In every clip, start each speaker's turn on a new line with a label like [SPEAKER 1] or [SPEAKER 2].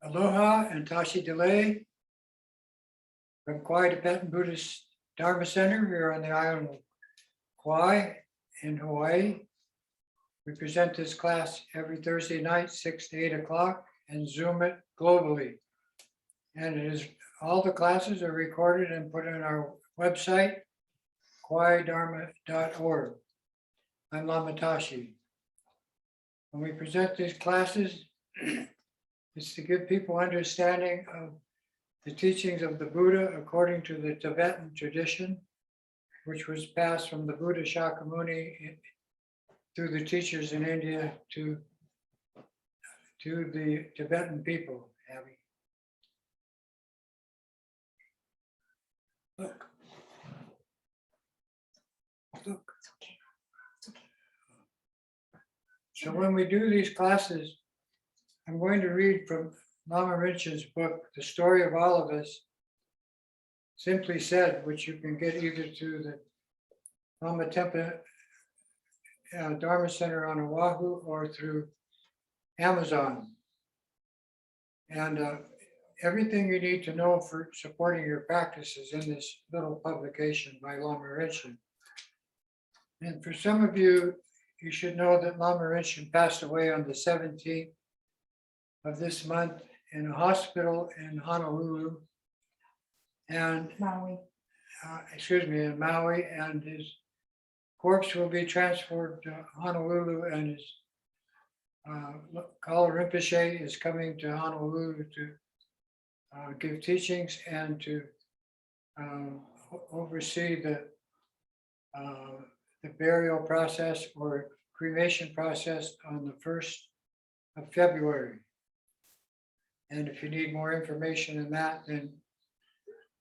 [SPEAKER 1] Aloha and Tashi Delay from Kauai Tibetan Buddhist Dharma Center here on the island of Kauai in Hawaii. We present this class every Thursday night, 6 to 8 o'clock, and Zoom it globally. And it is all the classes are recorded and put on our website, kauaidharma.org. I'm Lama Tashi. When we present these classes, it's to give people understanding of the teachings of the Buddha according to the Tibetan tradition, which was passed from the Buddha Shakyamuni through the teachers in India to the Tibetan people. Abby. Look. Look. So when we do these classes, I'm going to read from Lama Rinpoche's book, The Story of All of Us, Simply Said, which you can get either through the Lama Tempa Dharma Center on Oahu or through Amazon. And everything you need to know for supporting your practice is in this little publication by Lama Rinpoche. And for some of you, you should know that Lama Rinpoche passed away on the 17th of this month in a hospital in Honolulu and
[SPEAKER 2] Maui.
[SPEAKER 1] in Maui, and his corpse will be transferred to Honolulu, and his Kala Rinpoche is coming to Honolulu to give teachings and to oversee the burial process or cremation process on the 1st of February. And if you need more information on that, then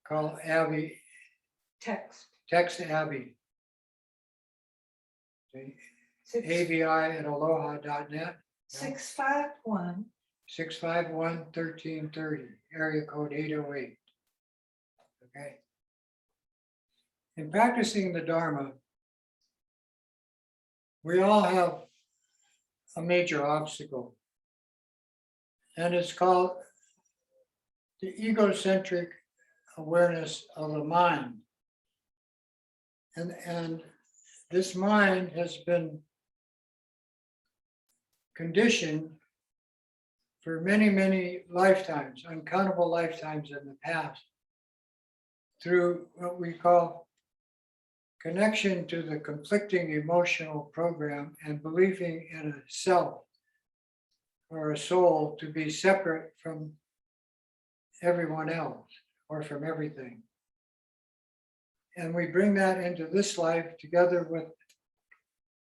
[SPEAKER 1] call Abby. Text Abby. ABI@aloha.net.
[SPEAKER 2] 651.
[SPEAKER 1] 651-1330, area code 808. Okay. In practicing the Dharma, we all have a major obstacle, and it's called the egocentric awareness of the mind. And this mind has been conditioned for many, many lifetimes, uncountable lifetimes in the past, through what we call connection to the conflicting emotional program and believing in a self or a soul to be separate from everyone else or from everything. And we bring that into this life together with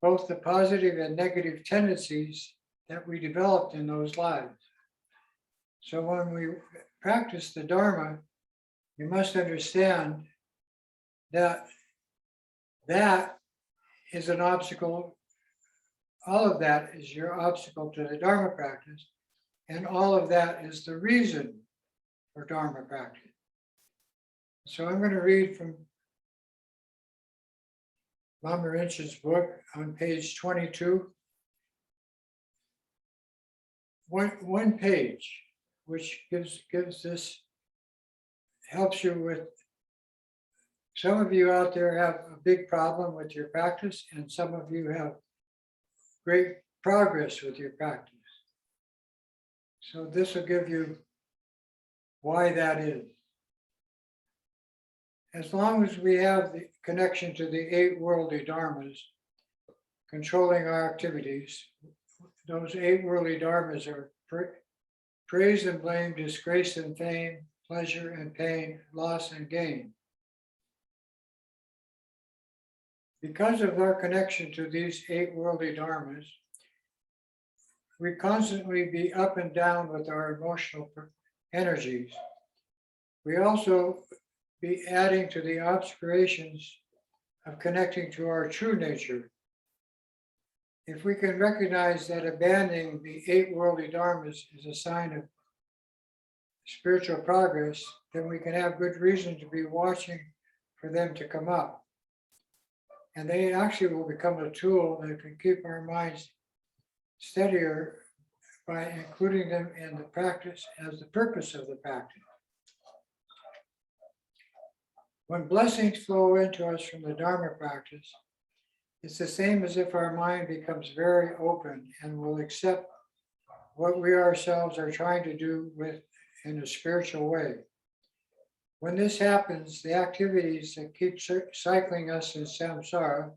[SPEAKER 1] both the positive and negative tendencies that we developed in those lives. So when we practice the Dharma, you must understand that that is an obstacle. All of that is your obstacle to the Dharma practice, and all of that is the reason for Dharma practice. So I'm going to read from Lama Rinpoche's book on page 22. One page, which gives this, helps you with. Some of you out there have a big problem with your practice, and some of you have great progress with your practice. So this will give you why that is. As long as we have the connection to the 8 worldly dharmas controlling our activities, those 8 worldly dharmas are praise and blame, disgrace and fame, pleasure and pain, loss and gain. Because of our connection to these 8 worldly dharmas, we constantly be up and down with our emotional energies. We also be adding to the obscurations of connecting to our true nature. If we can recognize that abandoning the 8 worldly dharmas is a sign of spiritual progress, then we can have good reason to be watching for them to come up. And they actually will become a tool that can keep our minds steadier by including them in the practice as the purpose of the practice. When blessings flow into us from the Dharma practice, it's the same as if our mind becomes very open and will accept what we ourselves are trying to do with in a spiritual way. When this happens, the activities that keep cycling us in samsara,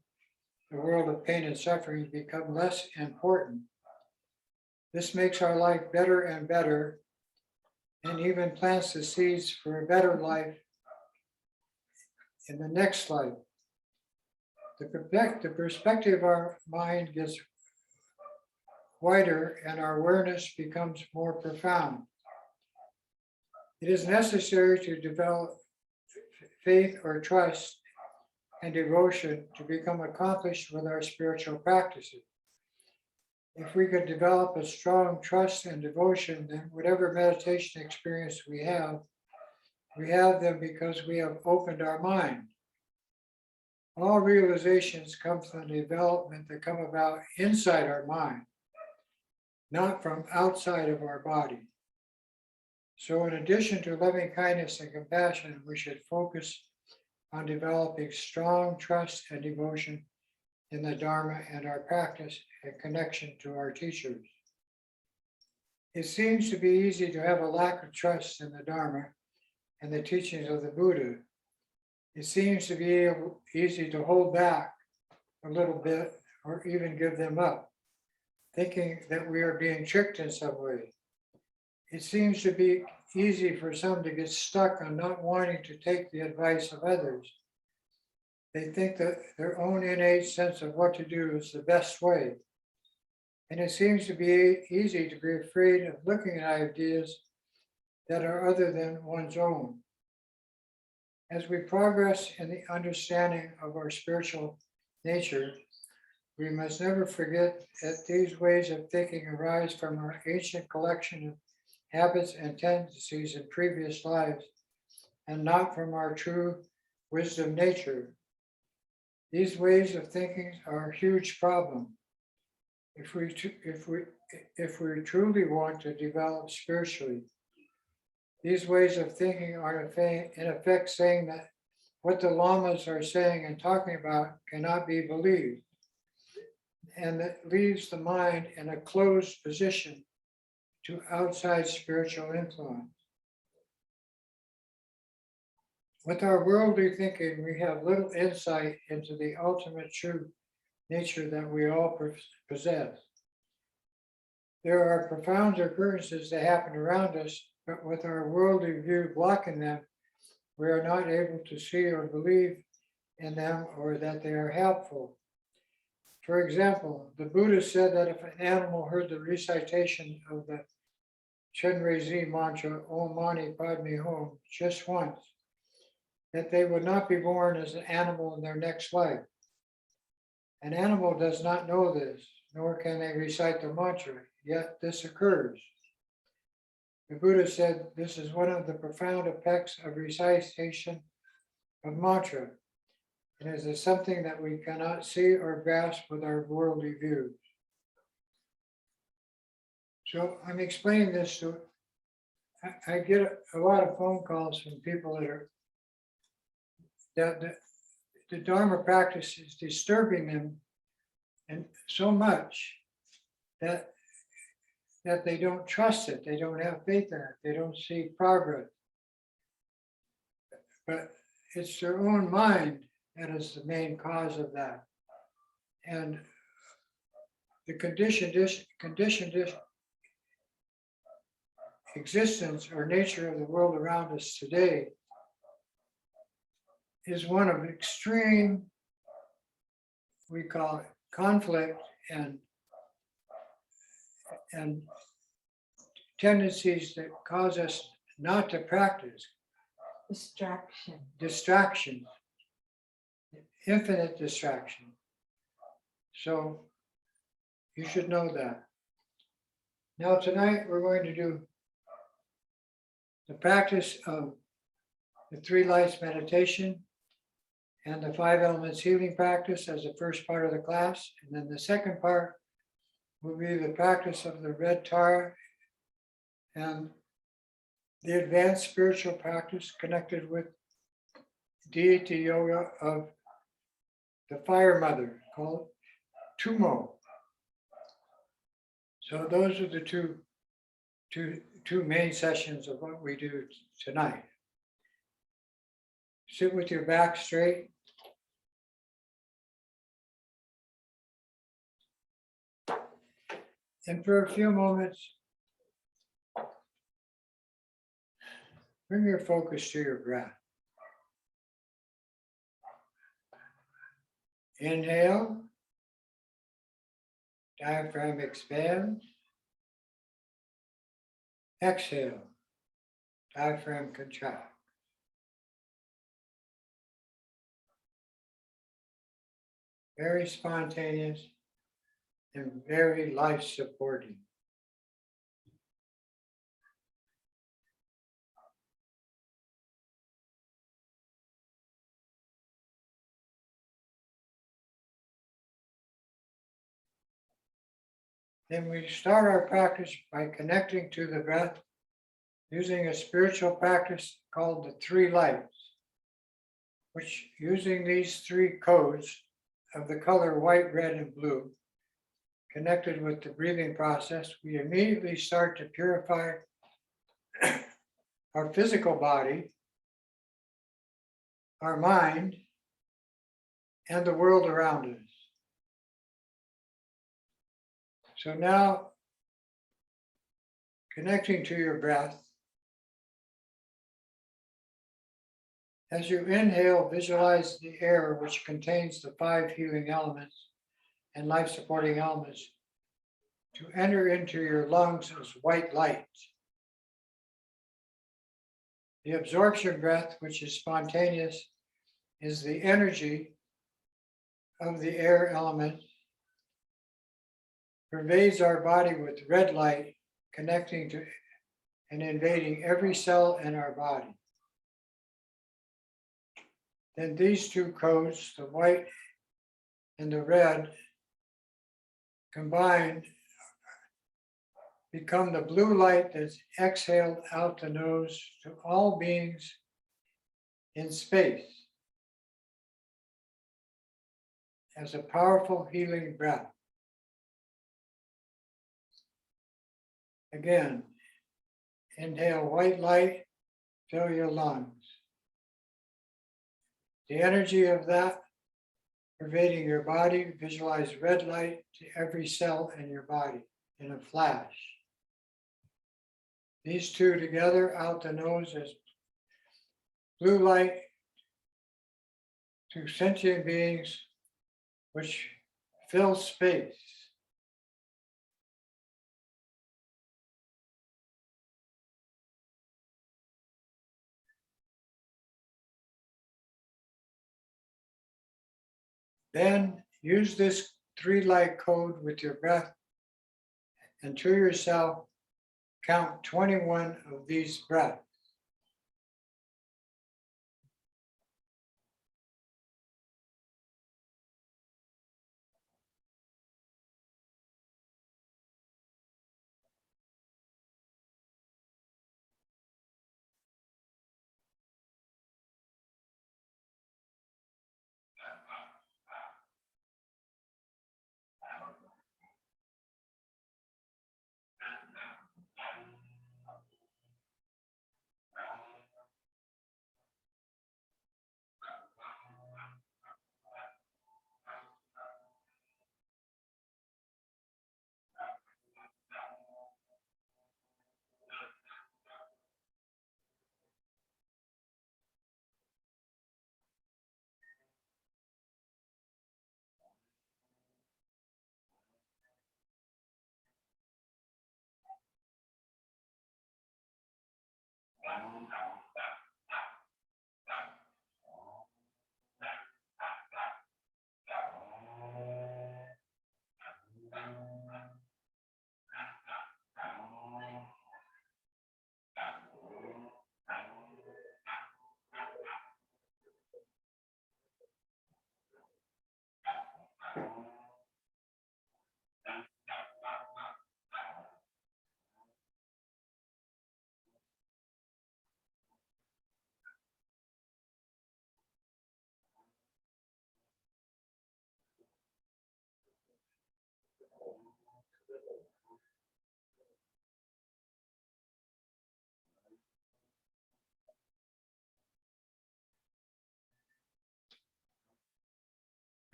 [SPEAKER 1] the world of pain and suffering, become less important. This makes our life better and better, and even plants the seeds for a better life in the next life. The perspective of our mind gets wider and our awareness becomes more profound. It is necessary to develop faith or trust and devotion to become accomplished with our spiritual practices. If we could develop a strong trust and devotion, then whatever meditation experience we have them because we have opened our mind. All realizations come from the development that come about inside our mind, not from outside of our body. So in addition to loving kindness and compassion, we should focus on developing strong trust and devotion in the Dharma and our practice in connection to our teachers. It seems to be easy to have a lack of trust in the Dharma and the teachings of the Buddha. It seems to be easy to hold back a little bit or even give them up, thinking that we are being tricked in some way. It seems to be easy for some to get stuck on not wanting to take the advice of others. They think that their own innate sense of what to do is the best way. And it seems to be easy to be afraid of looking at ideas that are other than one's own. As we progress in the understanding of our spiritual nature, we must never forget that these ways of thinking arise from our ancient collection of habits and tendencies in previous lives, and not from our true wisdom nature. These ways of thinking are a huge problem. If we truly want to develop spiritually, these ways of thinking are in effect saying that what the Llamas are saying and talking about cannot be believed, and that leaves the mind in a closed position to outside spiritual influence. With our worldly thinking, we have little insight into the ultimate true nature that we all possess. There are profound occurrences that happen around us, but with our worldly view blocking them, we are not able to see or believe in them or that they are helpful. For example, the Buddha said that if an animal heard the recitation of the Chenrezig mantra, Om Mani Padme Hum, just once, that they would not be born as an animal in their next life. An animal does not know this, nor can they recite the mantra, yet this occurs. The Buddha said this is one of the profound effects of recitation of mantra, and it is something that we cannot see or grasp with our worldly views. So I'm explaining this to, I get a lot of phone calls from people that the Dharma practice is disturbing them and so much that they don't trust it, they don't have faith in it, they don't see progress. But it's their own mind that is the main cause of that. And the conditioned existence or nature of the world around us today is one of extreme, we call it conflict and tendencies that cause us not to practice. Distraction, infinite distraction. So you should know that. Now tonight we're going to do the practice of the 3 lights meditation and the 5 elements healing practice as the first part of the class. And then the second part will be the practice of the red tar and the advanced spiritual practice connected with deity yoga of the fire mother called Tumo. So those are the two main sessions of what we do tonight. Sit with your back straight. And for a few moments, bring your focus to your breath. Inhale, diaphragm expands. Exhale, diaphragm contracts. Very spontaneous and very life-supporting. Then we start our practice by connecting to the breath using a spiritual practice called the three lights, which using these three codes of the color white, red, and blue, connected with the breathing process, we immediately start to purify our physical body, our mind, and the world around us. So now, connecting to your breath, as you inhale, visualize the air which contains the 5 healing elements and life-supporting elements to enter into your lungs as white light. The absorption breath, which is spontaneous, is the energy of the air element, pervades our body with red light, connecting to and invading every cell in our body. Then these two codes, the white and the red, combined become the blue light that's exhaled out the nose to all beings in space as a powerful healing breath. Again, inhale white light, fill your lungs. The energy of that pervading your body, visualize red light to every cell in your body in a flash. These two together out the nose as blue light to sentient beings which fill space. Then use this 3 light code with your breath and to yourself count 21 of these breaths.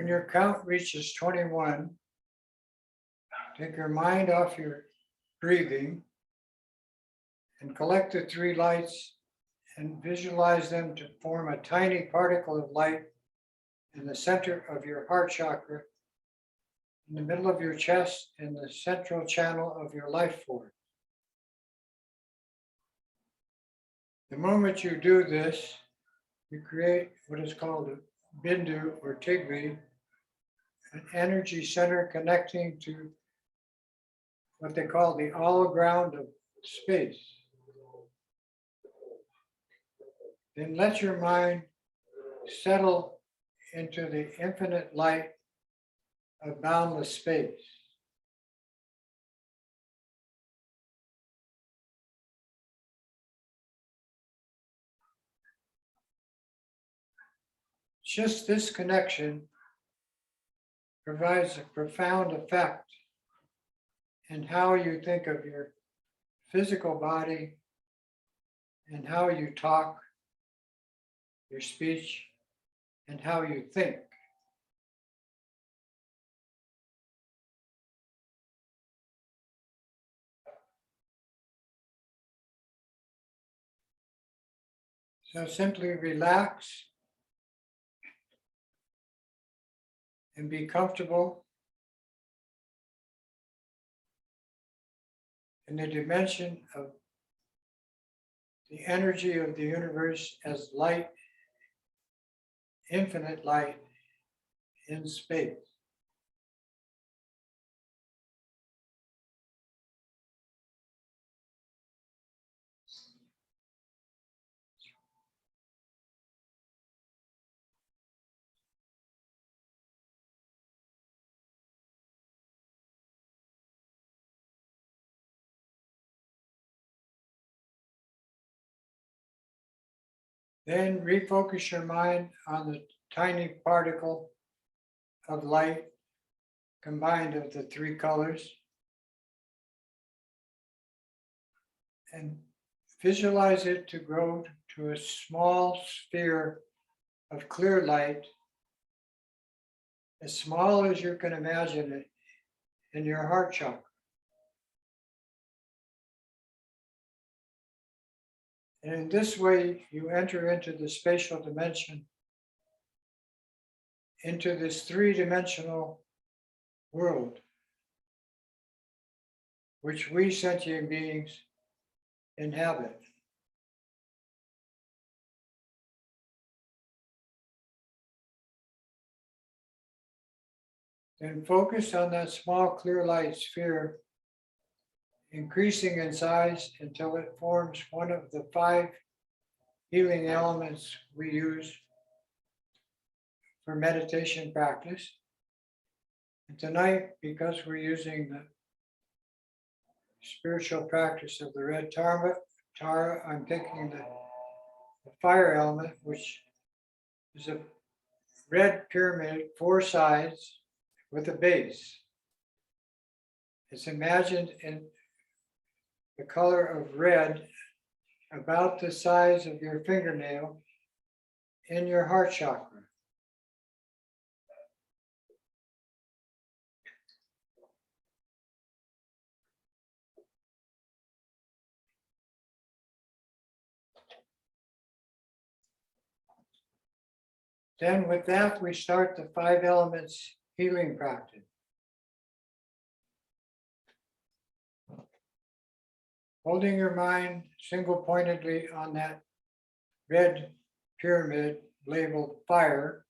[SPEAKER 1] When your count reaches 21, take your mind off your breathing and collect the three lights and visualize them to form a tiny particle of light in the center of your heart chakra, in the middle of your chest, in the central channel of your life force. The moment you do this, you create what is called a bindu or tigvi, an energy center connecting to what they call the all ground of space. Then let your mind settle into the infinite light of boundless space. Just this connection provides a profound effect in how you think of your physical body and how you talk, your speech, and how you think. So simply relax and be comfortable in the dimension of the energy of the universe as light, infinite light in space. Then refocus your mind on the tiny particle of light combined of the three colors and visualize it to grow to a small sphere of clear light, as small as you can imagine it in your heart chakra. And in this way, you enter into the spatial dimension, into this three-dimensional world, which we sentient beings inhabit. Then focus on that small clear light sphere, increasing in size until it forms one of the 5 healing elements we use for meditation practice. And tonight, because we're using the spiritual practice of the red Tara, I'm taking the fire element, which is a red pyramid, 4 sides with a base. It's imagined in the color of red, about the size of your fingernail, in your heart chakra. Then with that, we start the 5 elements healing practice. Holding your mind single-pointedly on that red pyramid labeled fire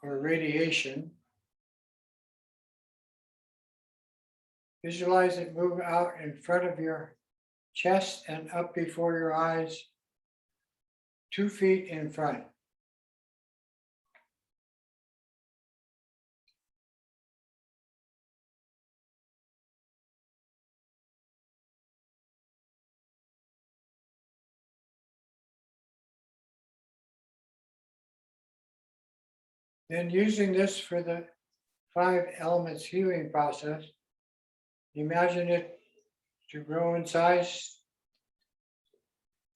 [SPEAKER 1] or radiation. Visualize it move out in front of your chest and up before your eyes, 2 feet in front. Then using this for the 5 elements healing process, imagine it to grow in size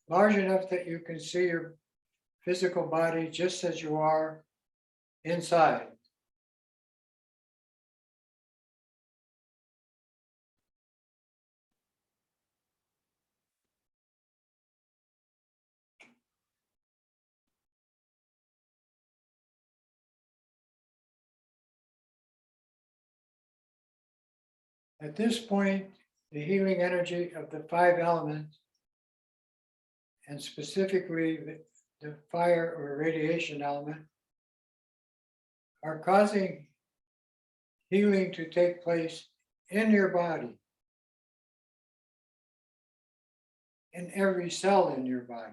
[SPEAKER 1] large enough that you can see your physical body just as you are inside. At this point, the healing energy of the 5 elements, and specifically the fire or radiation element, are causing healing to take place in your body, in every cell in your body.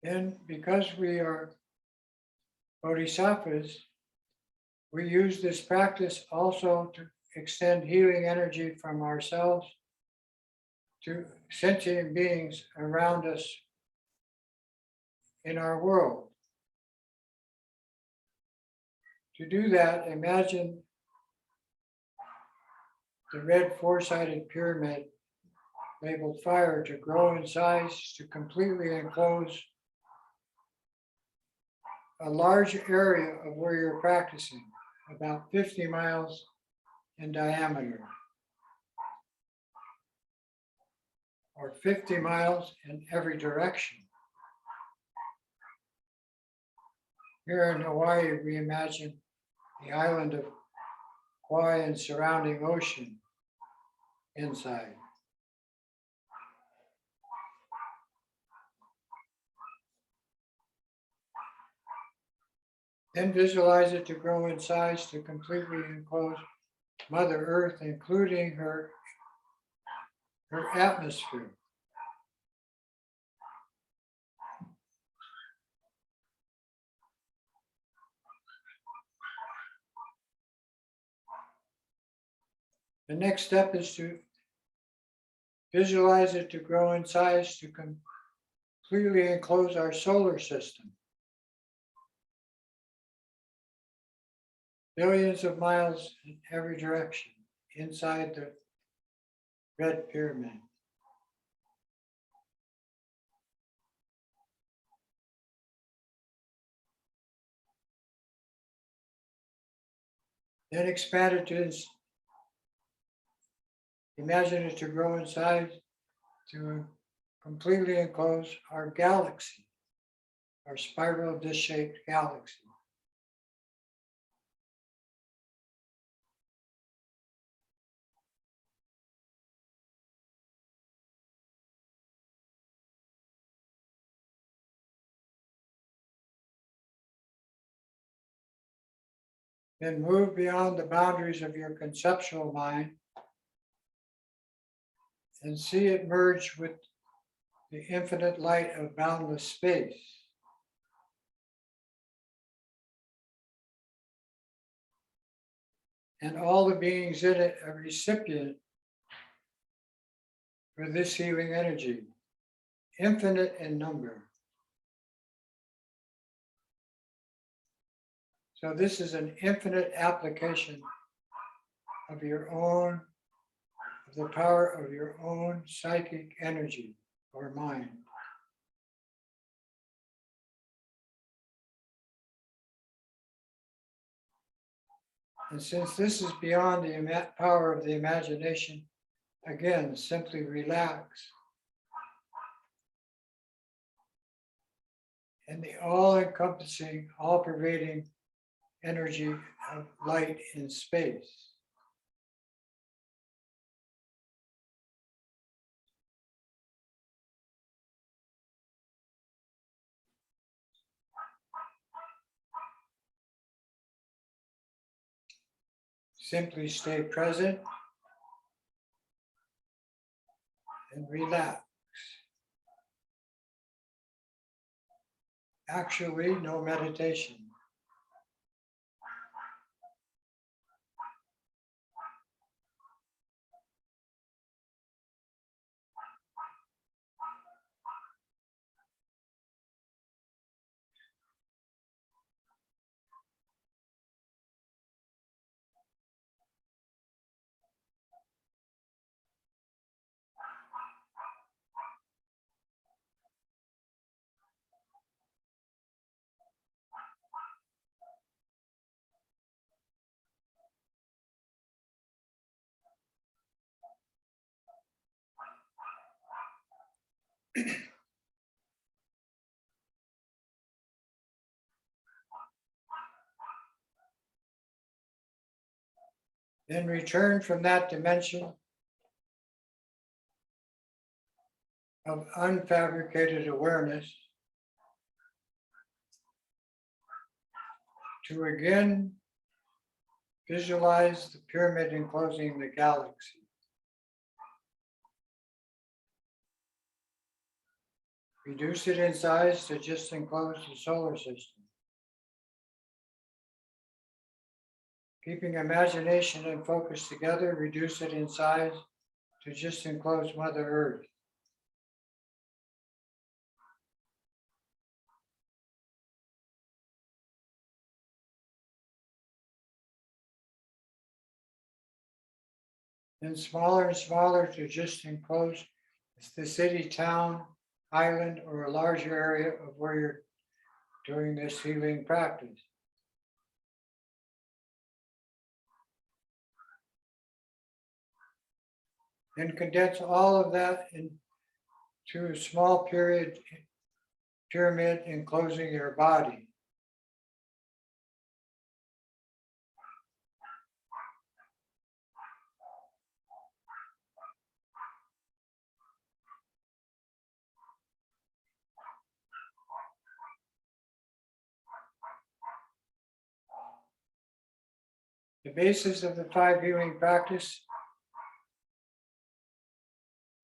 [SPEAKER 1] And because we are bodhisattvas, we use this practice also to extend healing energy from ourselves to sentient beings around us in our world. To do that, imagine the red 4-sided pyramid labeled fire to grow in size to completely enclose a large area of where you're practicing, about 50 miles in diameter, or 50 miles in every direction. Here in Hawaii, we imagine the island of Kauai and surrounding ocean inside. Then visualize it to grow in size to completely enclose Mother Earth, including her atmosphere. The next step is to visualize it to grow in size to completely enclose our solar system. Billions of miles in every direction inside the red pyramid. Then expand it to imagine it to grow in size to completely enclose our galaxy, our spiral disc-shaped galaxy. Then move beyond the boundaries of your conceptual mind and see it merge with the infinite light of boundless space. And all the beings in it a recipient for this healing energy, infinite in number. So this is an infinite application of your own, of the power of your own psychic energy or mind. And since this is beyond the power of the imagination, again, simply relax. And the all-encompassing, all-pervading energy of light in space. Simply stay present and relax. Actually, no meditation. Then return from that dimension of unfabricated awareness to again visualize the pyramid enclosing the galaxy. Reduce it in size to just enclose the solar system. Keeping imagination and focus together, reduce it in size to just enclose Mother Earth. Then smaller and smaller to just enclose the city, town, island, or a larger area of where you're doing this healing practice. Then condense all of that into a small pyramid enclosing your body. The basis of the 5 healing practice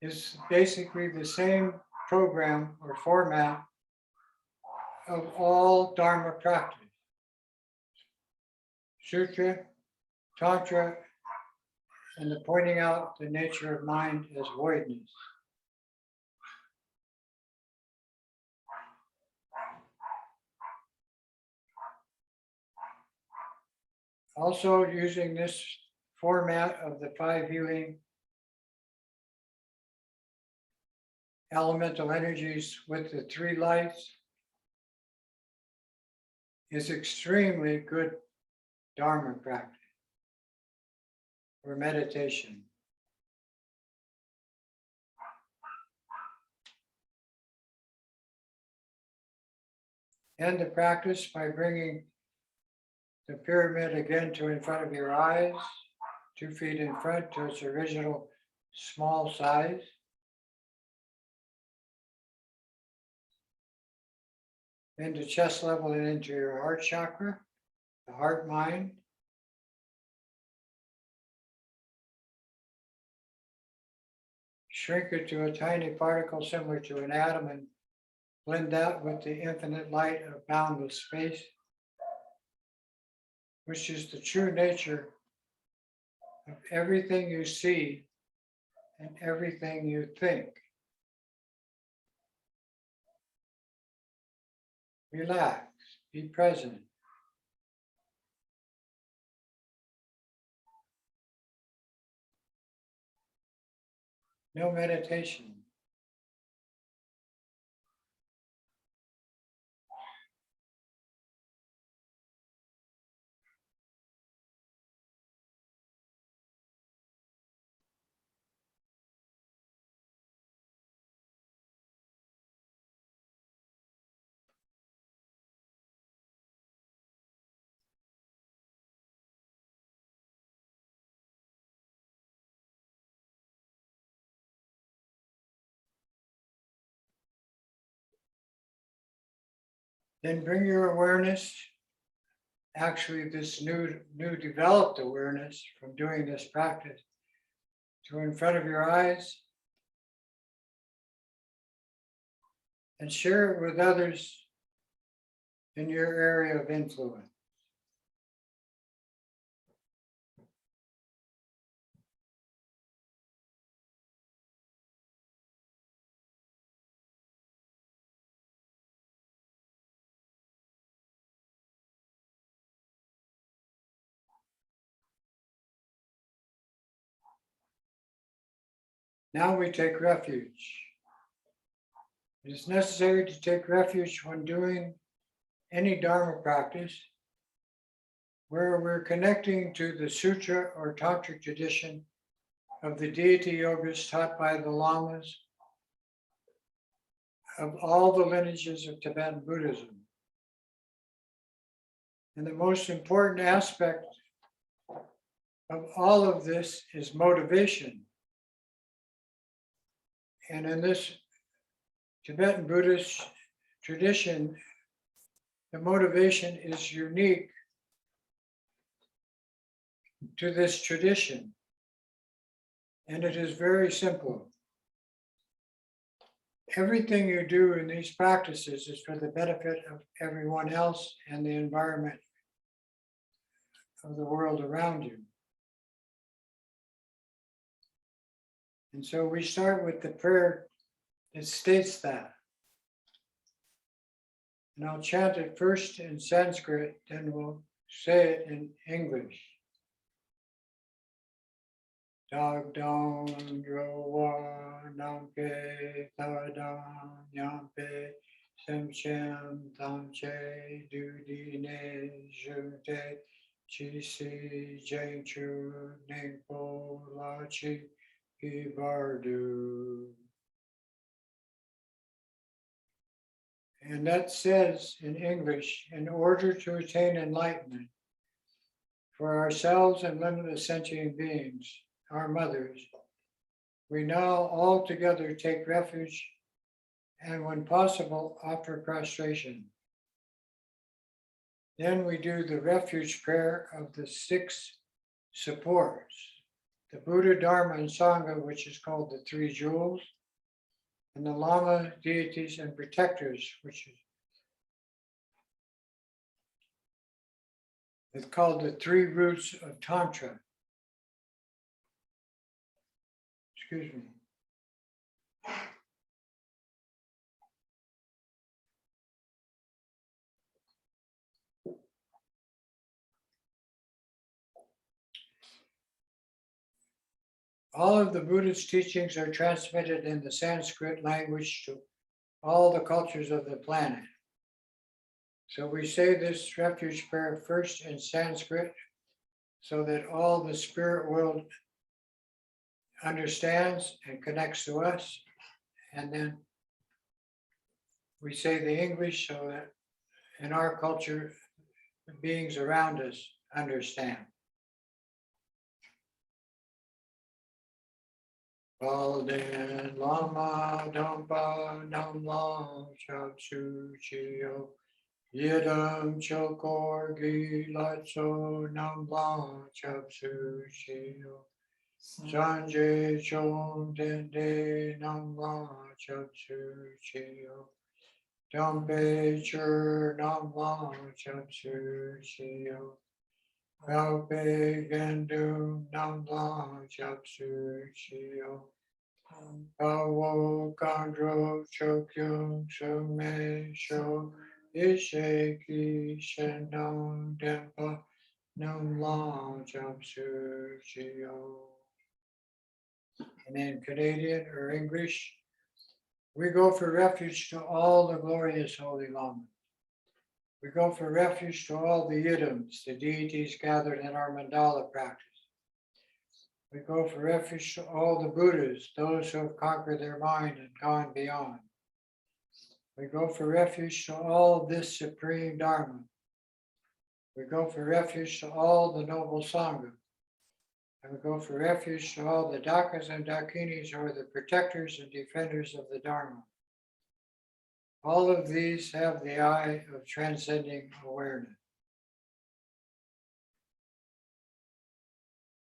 [SPEAKER 1] is basically the same program or format of all Dharma practice. Sutra, Tantra, and the pointing out the nature of mind as voidness. Also using this format of the 5 healing elemental energies with the 3 lights is extremely good Dharma practice or meditation. End the practice by bringing the pyramid again to in front of your eyes, 2 feet in front to its original small size. Into chest level and into your heart chakra, the heart mind. Shrink it to a tiny particle similar to an atom and blend that with the infinite light of boundless space, which is the true nature of everything you see and everything you think. Relax, be present. No meditation. Then bring your awareness, actually this new developed awareness from doing this practice, to in front of your eyes and share it with others in your area of influence. Now we take refuge. It is necessary to take refuge when doing any Dharma practice where we're connecting to the sutra or tantric tradition of the deity yogas taught by the Llamas of all the lineages of Tibetan Buddhism. And the most important aspect of all of this is motivation. And in this Tibetan Buddhist tradition, the motivation is unique to this tradition. And it is very simple. Everything you do in these practices is for the benefit of everyone else and the environment of the world around you. And so we start with the prayer that states that. And I'll chant it first in Sanskrit, then we'll say it in English. Dagdang Rowa Nampe Tadang Yampe Semchem Tamche Dudine Jute Chisi Jengchu Ningpo Lachi Ibardu. And that says in English, in order to attain enlightenment for ourselves and limitless sentient beings, our mothers, we now all together take refuge and when possible offer prostration. Then we do the refuge prayer of the 6 supports, the Buddha, Dharma, and Sangha, which is called the 3 jewels, and the Llama deities and protectors, which is called the 3 roots of Tantra. Excuse me. All of the Buddhist teachings are transmitted in the Sanskrit language to all the cultures of the planet. So we say this refuge prayer first in Sanskrit so that all the spirit world understands and connects to us. And then we say the English so that in our culture, the beings around us understand. Balden Lama Dampa Namla Chapsu Chio Yidam Chokor Gilatso Namla Chapsu Chio Sanjay Chom Dende Namla Chapsu Chio Dampe Chur Namla Chapsu Chio Galpe Gandu Namla Chapsu Chio Awo Kandro Chokyung Sume Sho Isheki Shendong Dempa Namla Chapsu Chio. And in Canadian or English, we go for refuge to all the glorious Holy Lamas. We go for refuge to all the Yidams, the deities gathered in our mandala practice. We go for refuge to all the Buddhas, those who have conquered their mind and gone beyond. We go for refuge to all this supreme Dharma. We go for refuge to all the noble Sangha. And we go for refuge to all the Dakas and Dakinis, who are the protectors and defenders of the Dharma. All of these have the eye of transcending awareness.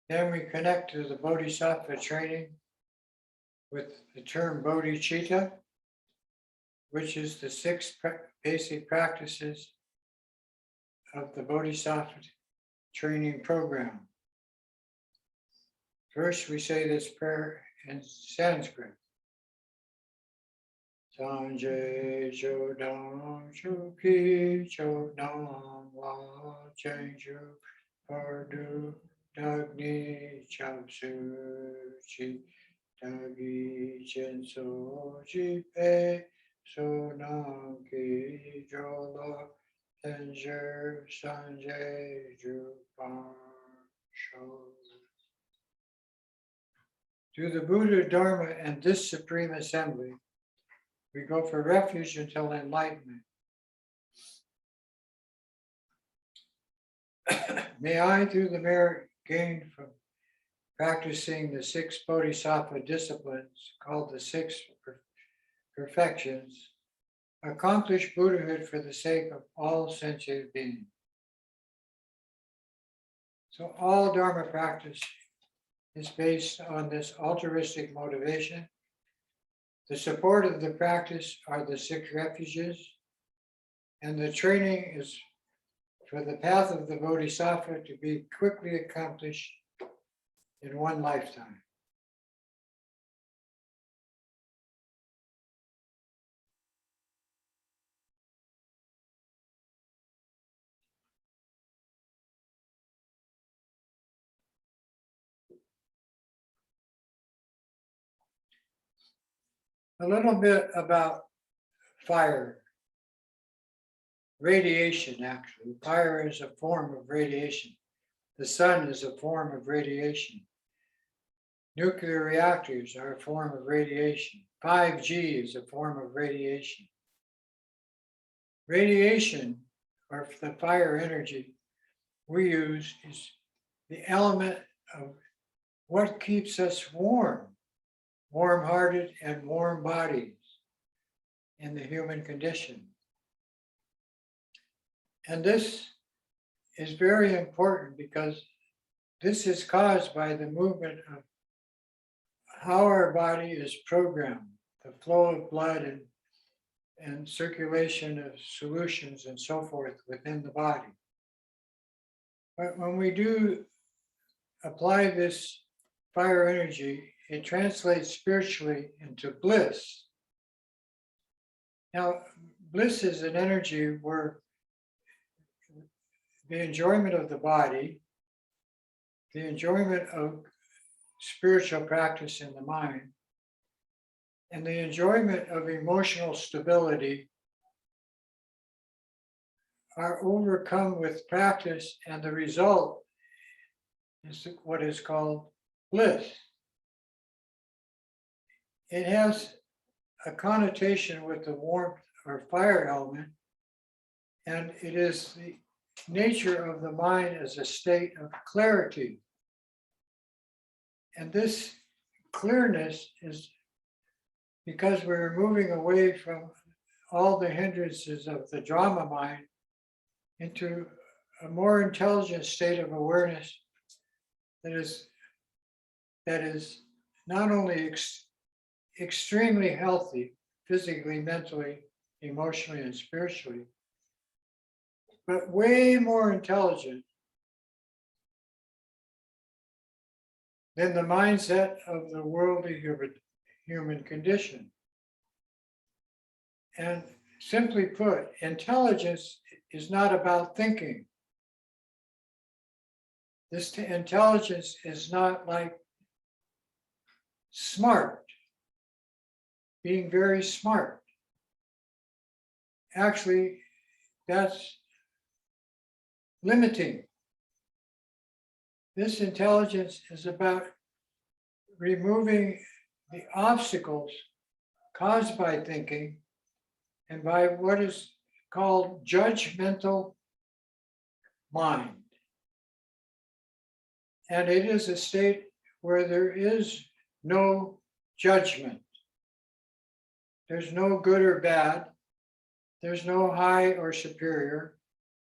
[SPEAKER 1] Then we connect to the Bodhisattva training with the term bodhicitta, which is the 6 basic practices of the Bodhisattva training program. First, we say this prayer in Sanskrit. Sanjay Chodam Chuki Chodam La Chanju Pardu Dagni Chapsu Chi Dagi Chenso Jipe Sonam Ki Jola Tenjer Sanjay Jupan Sho. To the Buddha, Dharma, and this Supreme Assembly, We go for refuge until enlightenment. May I, through the merit gained from practicing the 6 Bodhisattva disciplines, called the 6 perfections, accomplish Buddhahood for the sake of all sentient beings. So all Dharma practice is based on this altruistic motivation. The support of the practice are the 6 refuges, and the training is for the path of the Bodhisattva to be quickly accomplished in one lifetime. A little bit about fire. Radiation, actually. Fire is a form of radiation. The sun is a form of radiation. Nuclear reactors are a form of radiation. 5G is a form of radiation. Radiation, or the fire energy we use, is the element of what keeps us warm, warm-hearted and warm bodies in the human condition. And this is very important because this is caused by the movement of how our body is programmed, the flow of blood and circulation of solutions and so forth within the body. But when we do apply this fire energy, it translates spiritually into bliss. Now, bliss is an energy where the enjoyment of the body, the enjoyment of spiritual practice in the mind, and the enjoyment of emotional stability are overcome with practice, and the result is what is called bliss. It has a connotation with the warmth or fire element, and it is the nature of the mind as a state of clarity. And this clearness is because we're moving away from all the hindrances of the drama mind into a more intelligent state of awareness that is not only extremely healthy, physically, mentally, emotionally, and spiritually, but way more intelligent than the mindset of the worldly human condition. And simply put, intelligence is not about thinking. This intelligence is not like smart, being very smart. Actually, that's limiting. This intelligence is about removing the obstacles caused by thinking and by what is called judgmental mind. And it is a state where there is no judgment. There's no good or bad. There's no high or superior.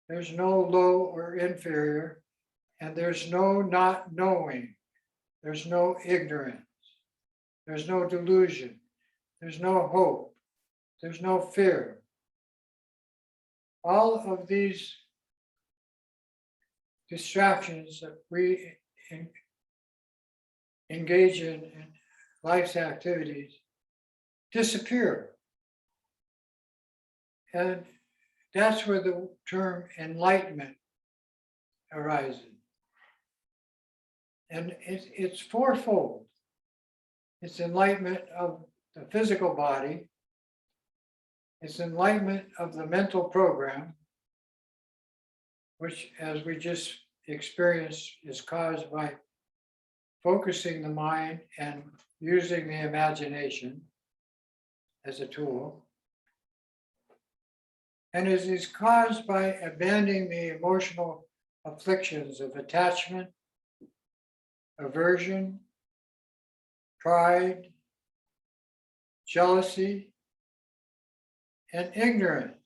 [SPEAKER 1] There's no low or inferior. And there's no not knowing. There's no ignorance. There's no delusion. There's no hope. There's no fear. All of these distractions that we engage in life's activities disappear. And that's where the term enlightenment arises. And it's fourfold. It's enlightenment of the physical body. It's enlightenment of the mental program, which, as we just experienced, is caused by focusing the mind and using the imagination. as a tool. And it is caused by abandoning the emotional afflictions of attachment, aversion, pride, jealousy, and ignorance.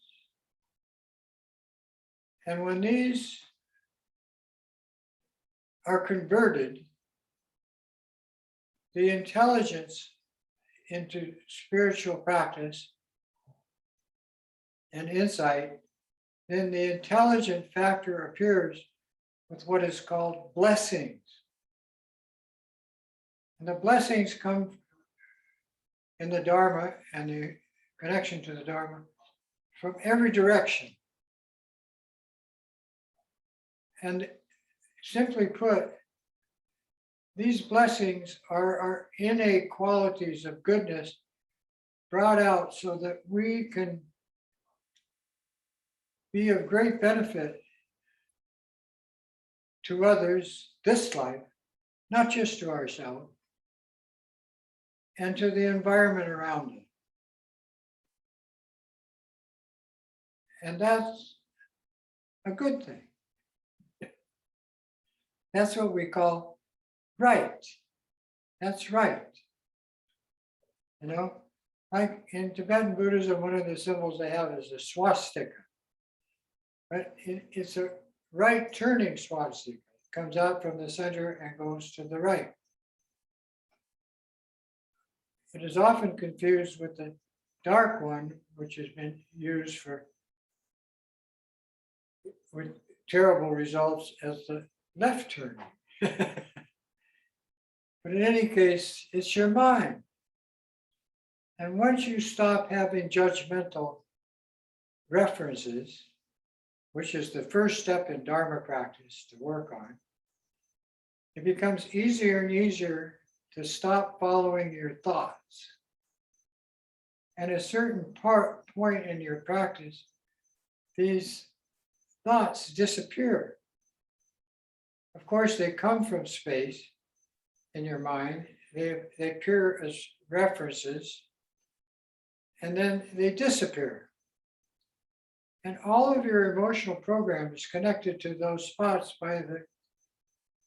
[SPEAKER 1] And when these are converted, the intelligence into spiritual practice and insight, then the intelligent factor appears with what is called blessings. And the blessings come in the Dharma and the connection to the Dharma from every direction. And simply put, these blessings are our innate qualities of goodness brought out so that we can be of great benefit to others this life, not just to ourselves, and to the environment around us. And that's a good thing. That's what we call right. That's right. You know, like in Tibetan Buddhism, one of the symbols they have is a swastika. But it's a right turning swastika. It comes out from the center and goes to the right. It is often confused with the dark one, which has been used with terrible results as the left turning. But in any case, it's your mind. And once you stop having judgmental references, which is the first step in Dharma practice to work on, it becomes easier and easier to stop following your thoughts. At a certain point in your practice, these thoughts disappear. Of course, they come from space in your mind. They appear as references, and then they disappear. And all of your emotional program is connected to those spots by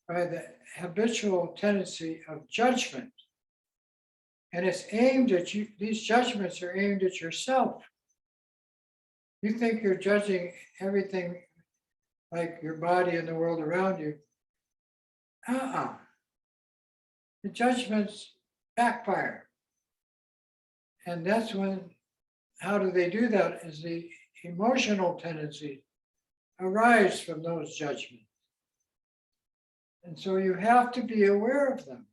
[SPEAKER 1] the habitual tendency of judgment. And it's aimed at you, these judgments are aimed at yourself. You think you're judging everything like your body and the world around you. The judgments backfire. And that's when, how do they do that? Is the emotional tendency arise from those judgments. And so you have to be aware of them.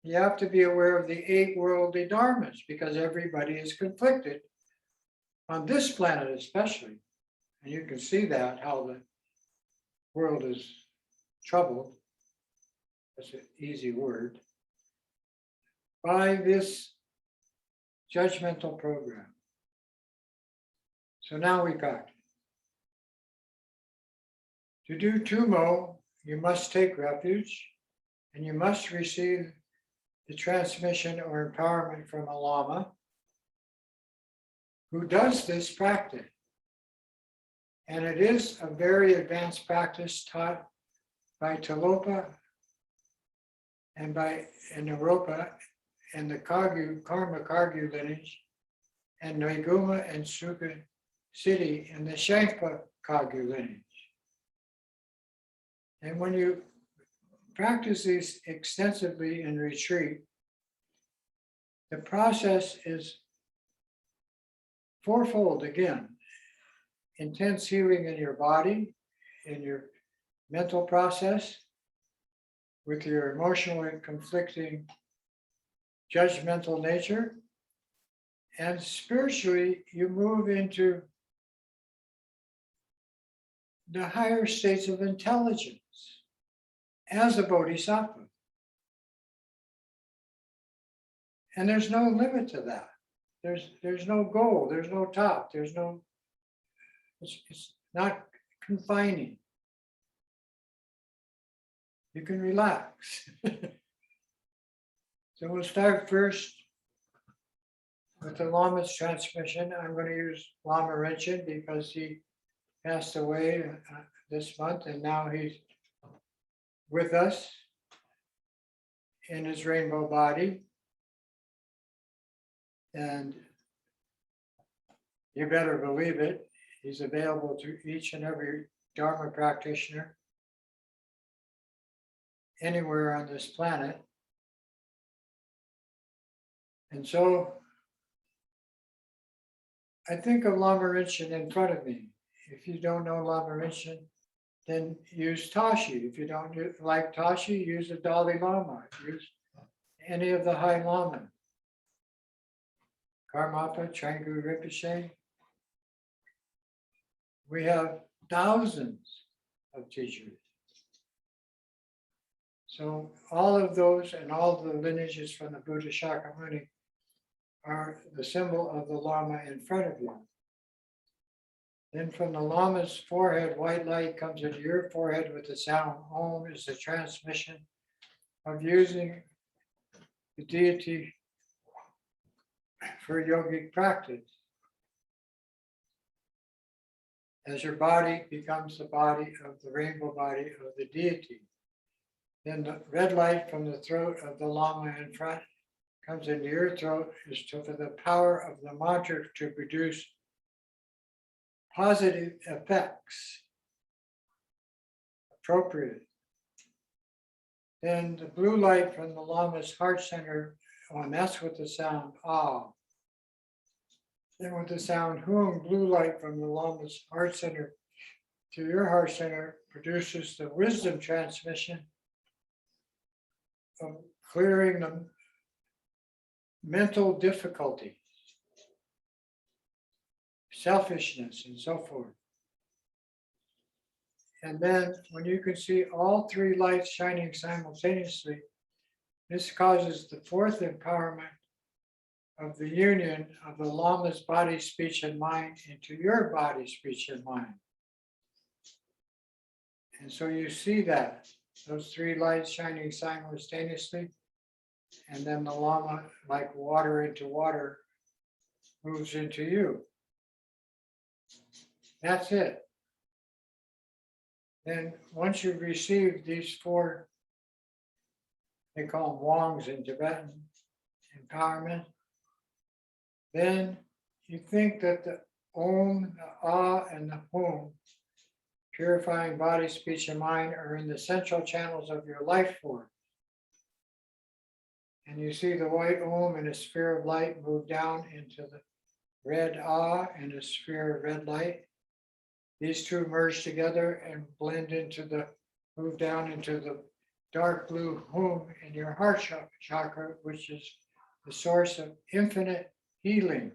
[SPEAKER 1] You have to be aware of the 8 worldly dharmas because everybody is conflicted on this planet especially. And you can see that, how the world is troubled. That's an easy word. By this judgmental program. So now we practice. To do Tumo, you must take refuge and you must receive the transmission or empowerment from a Llama who does this practice. And it is a very advanced practice taught by Tilopa and by Naropa and the Karma Kargu lineage, and Noiguma and Sukha Siddhi in the Shankpa Kargu lineage. And when you practice these extensively in retreat, the process is fourfold again. Intense healing in your body, in your mental process, with your emotional and conflicting judgmental nature, and spiritually you move into the higher states of intelligence as a bodhisattva. And there's no limit to that. There's no goal, there's no top, it's not confining. You can relax. So we'll start first with the Llamas Transmission. I'm going to use Lama Rinchen because he passed away this month, and now he's with us in his rainbow body. And you better believe it, he's available to each and every Dharma practitioner anywhere on this planet. And so I think of Lama Rinchen in front of me. If you don't know Lama Rinchen, then use Tashi. If you don't like Tashi, use the Dalai Lama. Use any of the High Lama. Karmapa, Changu Rinpoche. We have thousands of teachers. So all of those and all the lineages from the Buddha Shakyamuni are the symbol of the Lama in front of you. Then from the Lama's forehead, white light comes into your forehead with the sound Om is the transmission of using the deity for yogic practice. As your body becomes the body of the rainbow body of the deity, then the red light from the throat of the Lama in front comes into your throat is for the power of the mantra to produce positive effects, appropriate. Then the blue light from the Lama's heart center, and that's with the sound Ah. Then with the sound Hum, blue light from the Lama's heart center to your heart center produces the wisdom transmission of clearing the mental difficulties, selfishness, and so forth. And then when you can see all three lights shining simultaneously, this causes the fourth empowerment of the union of the Lama's body, speech, and mind into your body, speech, and mind. And so you see that, those three lights shining simultaneously, and then the Lama, like water into water, moves into you. That's it. Then once you've received these four, they call them Wongs in Tibetan, empowerment, then you think that the Om, the Ah, and the Hum, purifying body, speech, and mind, are in the central channels of your life force. And you see the white Om and a sphere of light move down into the red Ah and a sphere of red light. These two merge together and blend into the, move down into the dark blue Hum in your heart chakra, which is the source of infinite healing,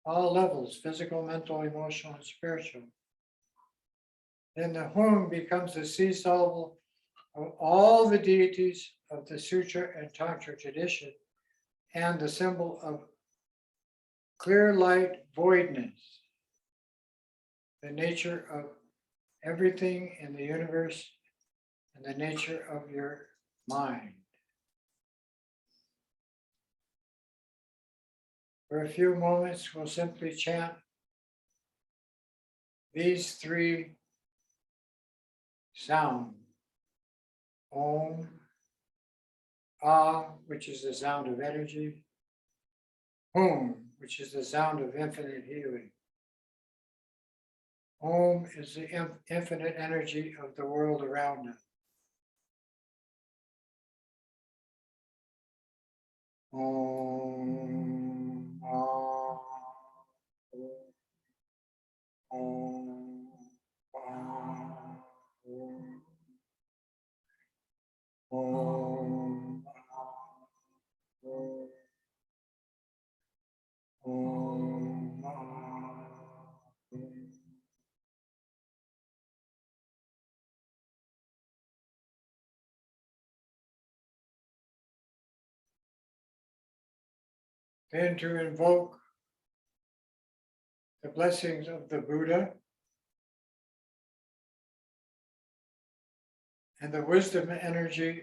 [SPEAKER 1] all levels, physical, mental, emotional, and spiritual. Then the Hum becomes the seesaw of all the deities of the Sutra and Tantra tradition and the symbol of clear light voidness, the nature of everything in the universe and the nature of your mind. For a few moments, we'll simply chant these three sounds. Om, Ah, which is the sound of energy. Hum, which is the sound of infinite healing. Om is the infinite energy of the world around us. Om, Ah, Om, Ah, Om, Om, Then to invoke the blessings of the Buddha and the wisdom energy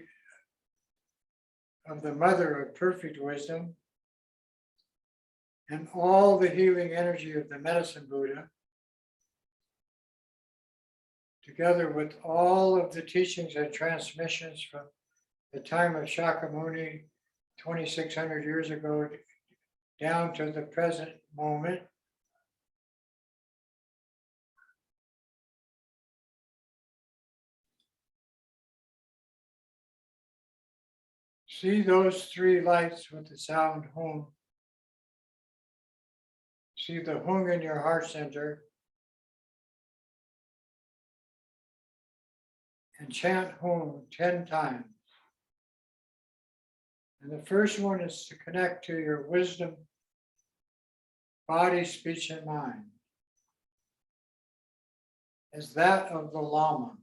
[SPEAKER 1] of the Mother of Perfect Wisdom, and all the healing energy of the medicine Buddha, together with all of the teachings and transmissions from the time of Shakyamuni 2,600 years ago down to the present moment, see those three lights with the sound hum. See the hung in your heart center and chant hung 10 times. And the first one is to connect to your wisdom, body, speech, and mind as that of the Llama.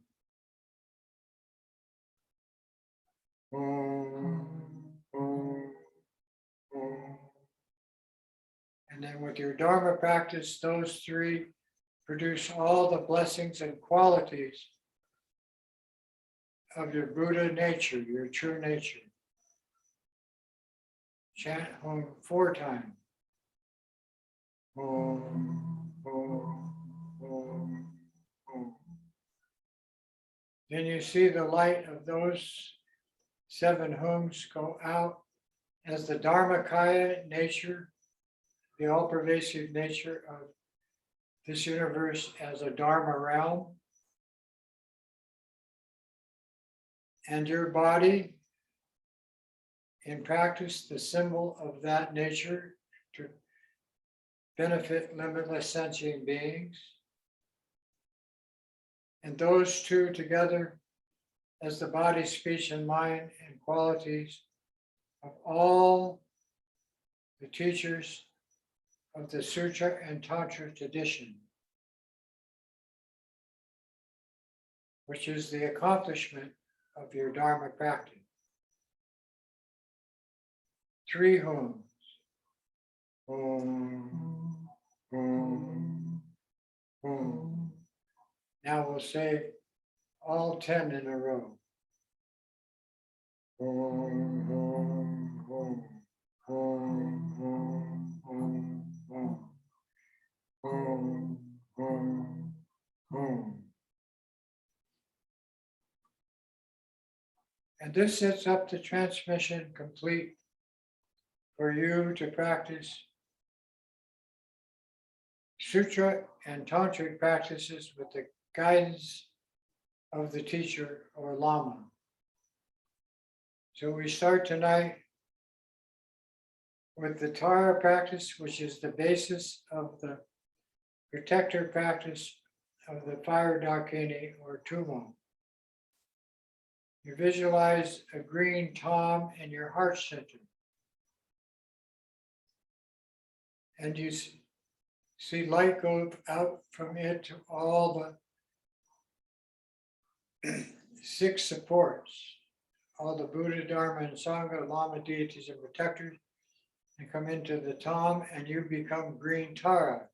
[SPEAKER 1] And then with your Dharma practice, those three produce all the blessings and qualities of your Buddha nature, your true nature. Chant Hum 4 times. Hum, hum, hum, hum. Then you see the light of those 7 hums go out as the Dharmakaya nature, the all-pervasive nature of this universe as a Dharma realm. And your body, in practice, the symbol of that nature to benefit limitless sentient beings. And those two together as the body, speech, and mind and qualities of all the teachers of the Sutra and Tantra tradition, which is the accomplishment of your Dharma practice. 3 hums. Hum, hum, hum. Now we'll say all 10 in a row. Hum, hum, hum, hum, hum, hum, hum, hum, hum, hum. And this sets up the transmission complete for you to practice Sutra and Tantric practices with the guidance of the teacher or Lama. So we start tonight with the Tara practice, which is the basis of the protector practice of the fire Dakini or Tumo. You visualize a green tom in your heart center. And you see light go out from it to all the 6 supports, all the Buddha, Dharma, and Sangha, Lama deities and protectors, and come into the tom, and you become green Tara.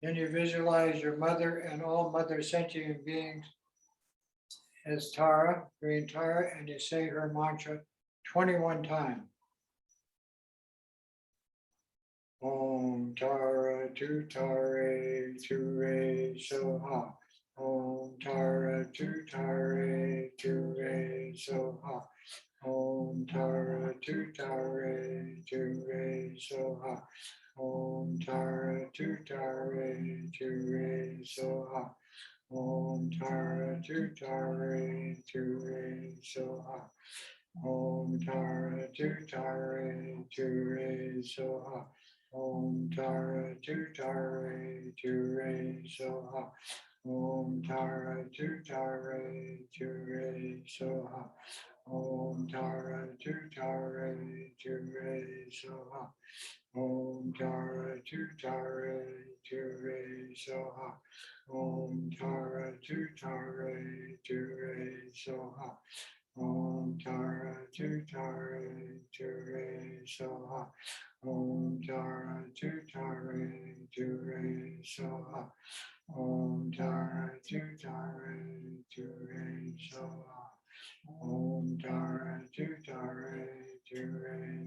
[SPEAKER 1] Then you visualize your mother and all mother sentient beings as Tara, green Tara, and you say her mantra 21 times. Om Tara Tu Tare Tu Re Soha. Om Tara Tu Tare Tu Re Soha. Om Tara Tu Tare Tu Re Soha. Om Tara Tu Tare Tu Re Soha. Om Tara Tu Tare Tu Re Soha. Om Tara Tu Tare Tu Re Soha. Om Tara Tu Tare Tu Re Soha. Om Tara Tu Tare Tu Re Soha. Om Tara Tu Tare Tu Re Soha. Om Tara Tu Tare Tu Re Soha. Om Tara Tu Tare Tu Re Soha. Om Tara Tu Tare Tu Re Soha. Om Tara Tu Tare Tu Re Soha. Om Tara Tu Tare Tu Re Soha. Om Tara Tu Tare Tu Re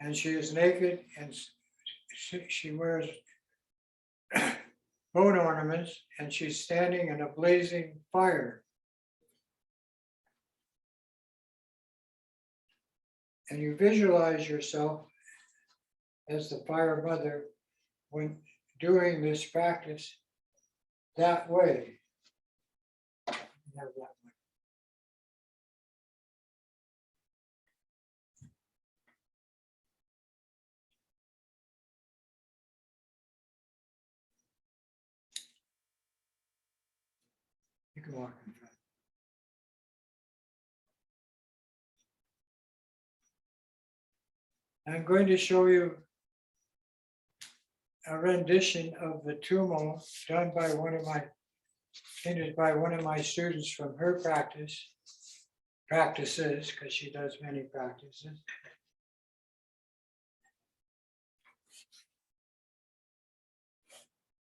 [SPEAKER 1] And she is naked and she wears bone ornaments and she's standing in a blazing fire. And you visualize yourself as the fire mother when doing this practice that way. Have that one. You can walk in front. I'm going to show you a rendition of the Tumo done by painted by one of my students from her practices, because she does many practices.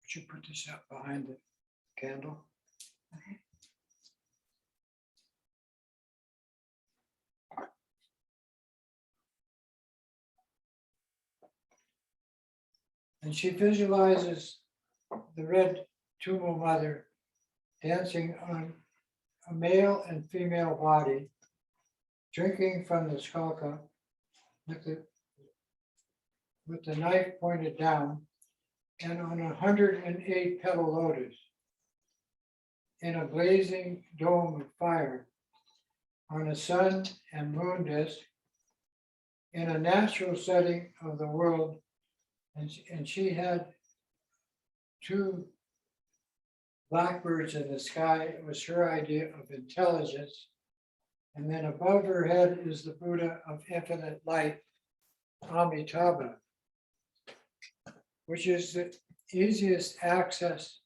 [SPEAKER 1] Would you put this up behind the candle?
[SPEAKER 2] Okay.
[SPEAKER 1] And she visualizes the red Tumo mother dancing on a male and female body, drinking from the skull cup with the knife pointed down and on 108 petal lotus in a blazing dome of fire on a sun and moon disk in a natural setting of the world. And she had two blackbirds in the sky. It was her idea of intelligence. And then above her head is the Buddha of infinite light, Amitabha, which is the easiest access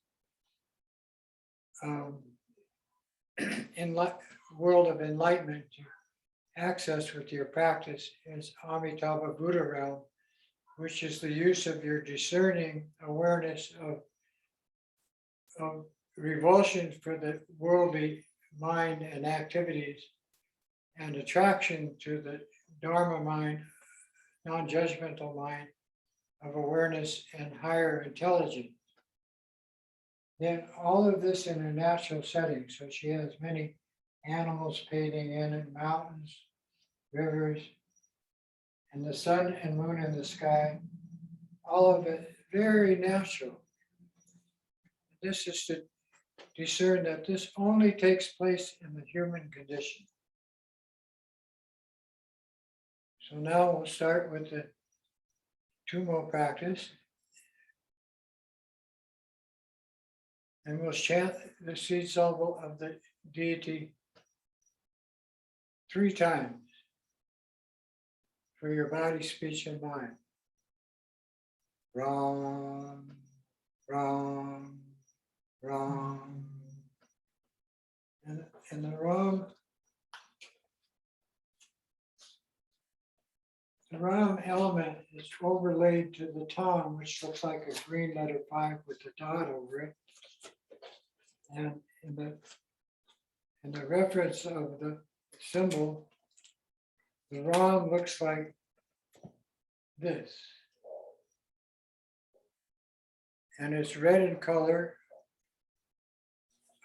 [SPEAKER 1] in world of enlightenment to access with your practice is Amitabha Buddha realm, which is the use of your discerning awareness of revulsion for the worldly mind and activities and attraction to the Dharma mind, non-judgmental mind of awareness and higher intelligence. Then all of this in a natural setting. So she has many animals painting in it, mountains, rivers, and the sun and moon in the sky, all of it very natural. This is to discern that this only takes place in the human condition. So now we'll start with the Tumo practice. And we'll chant the seed syllable of the deity 3 times for your body, speech, and mind. Ram, Ram, Ram. And the Ram element is overlaid to the tongue, which looks like a green letter 5 with a dot over it. And in the reference of the symbol, the Ram looks like this. And it's red in color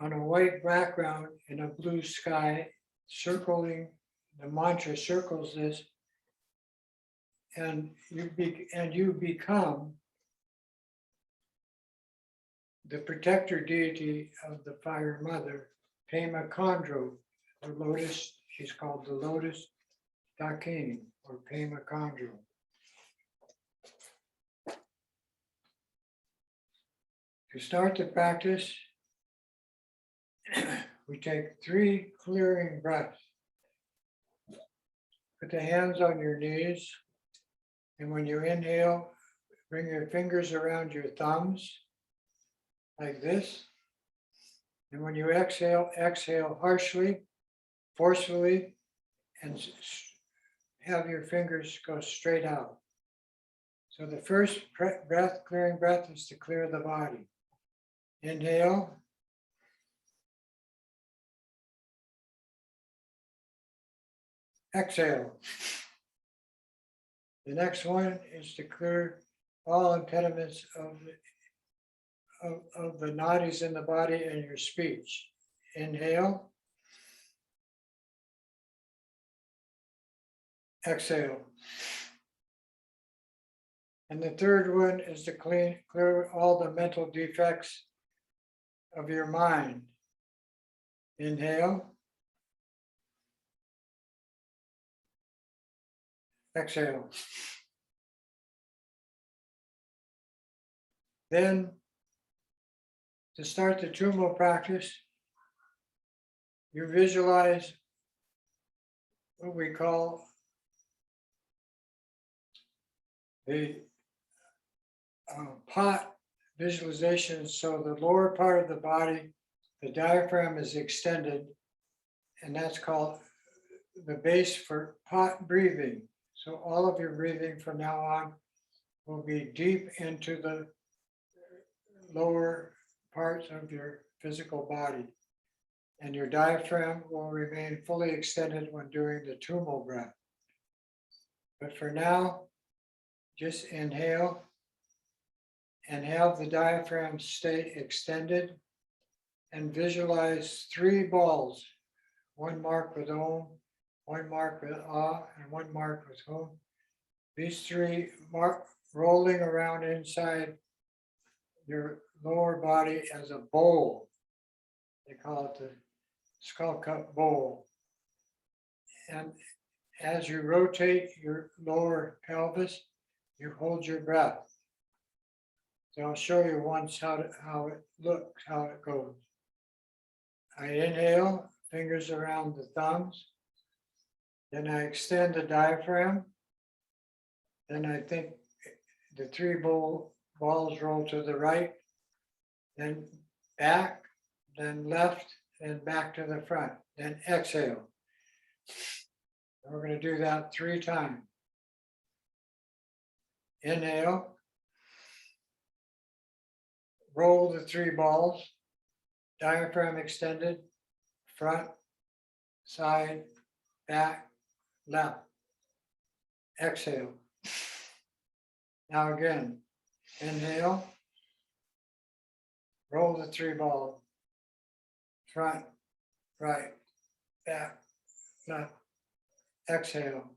[SPEAKER 1] on a white background in a blue sky, circling, the mantra circles this, and you become the protector deity of the fire mother, Pema Chondro, the lotus. She's called the Lotus Dakini or Pema Chondro. To start the practice, we take 3 clearing breaths. Put the hands on your knees, and when you inhale, bring your fingers around your thumbs like this. And when you exhale, exhale harshly, forcefully, and have your fingers go straight out. So the first breath, clearing breath, is to clear the body. Inhale. Exhale. The next one is to clear all impediments of the nadis in the body and your speech. Inhale. Exhale. And the third one is to clear all the mental defects of your mind. Inhale. Exhale. Then, to start the Tumo practice, you visualize what we call the pot visualization. So the lower part of the body, the diaphragm is extended, and that's called the base for pot breathing. So all of your breathing from now on will be deep into the lower parts of your physical body. And your diaphragm will remain fully extended when doing the Tumo breath. But for now, just inhale and have the diaphragm stay extended, and visualize 3 balls, one marked with Om, one marked with Ah, and one marked with Hum. These 3 rolling around inside your lower body as a bowl. They call it the skull cup bowl. And as you rotate your lower pelvis, you hold your breath. So I'll show you once how it looks, how it goes. I inhale, fingers around the thumbs. Then I extend the diaphragm. Then I think the 3 balls roll to the right, then back, then left, and back to the front. Then exhale. We're going to do that 3 times. Inhale. Roll the 3 balls, diaphragm extended, front, side, back, left. Exhale. Now again, inhale, roll the 3 balls, front, right, back, left. Exhale.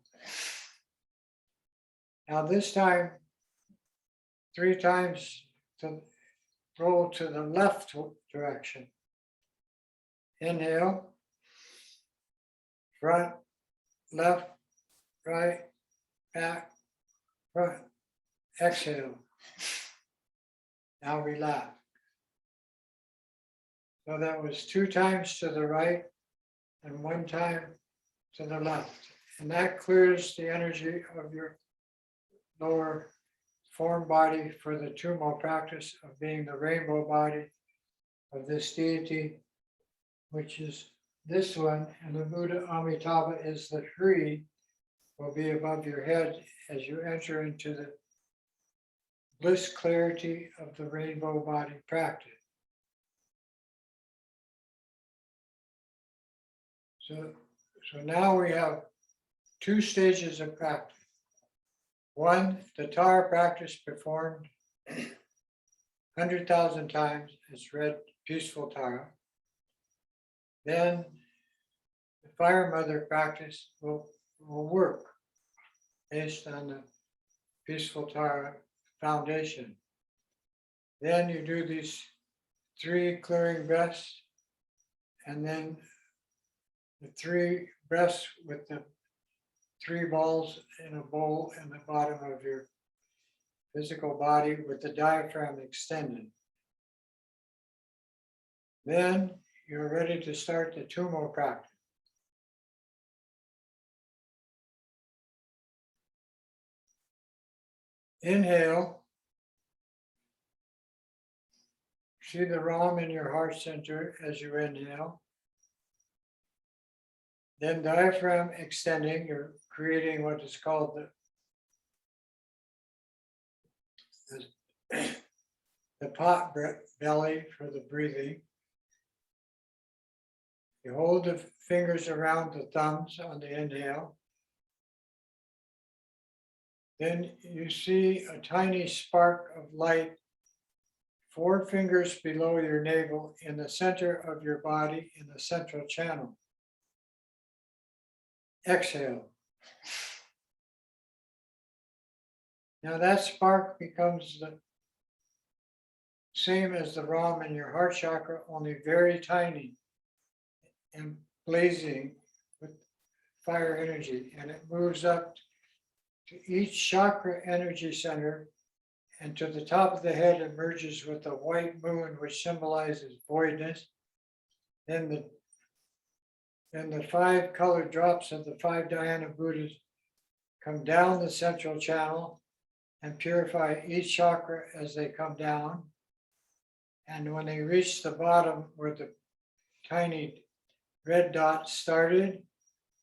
[SPEAKER 1] Now this time, 3 times to roll to the left direction. Inhale, front, left, right, back, front. Exhale. Now relax. So that was 2 times to the right and 1 time to the left. And that clears the energy of your lower form body for the Tumo practice of being the rainbow body of this deity, which is this one, and the Buddha Amitabha is the tree, will be above your head as you enter into the bliss clarity of the rainbow body practice. So now we have 2 stages of practice. 1, the Tara practice performed 100,000 times. It's read peaceful Tara. Then the Fire Mother practice will work based on the peaceful Tara foundation. Then you do these 3 clearing breaths, and then the 3 breaths with the 3 balls in a bowl in the bottom of your physical body with the diaphragm extended. Then you're ready to start the Tumo practice. Inhale. See the Ram in your heart center as you inhale. Then diaphragm extending, you're creating what is called the pot belly for the breathing. You hold the fingers around the thumbs on the inhale. Then you see a tiny spark of light 4 fingers below your navel in the center of your body in the central channel. Exhale. Now that spark becomes the same as the Ram in your heart chakra, only very tiny and blazing with fire energy. And it moves up to each chakra energy center, and to the top of the head it merges with the white moon, which symbolizes voidness. Then the 5 colored drops of the 5 Dhyana Buddhas come down the central channel and purify each chakra as they come down. And when they reach the bottom where the tiny red dot started,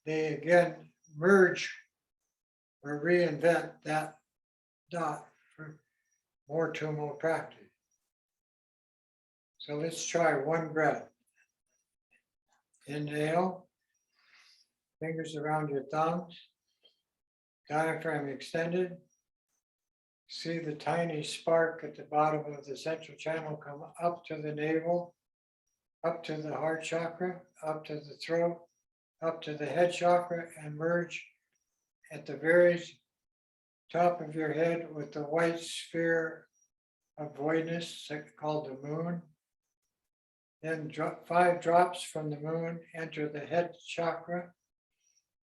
[SPEAKER 1] they again merge or reinvent that dot for more Tumo practice. So let's try one breath. Inhale, fingers around your thumbs, diaphragm extended. See the tiny spark at the bottom of the central channel come up to the navel, up to the heart chakra, up to the throat, up to the head chakra, and merge at the very top of your head with the white sphere of voidness called the moon. Then 5 drops from the moon enter the head chakra,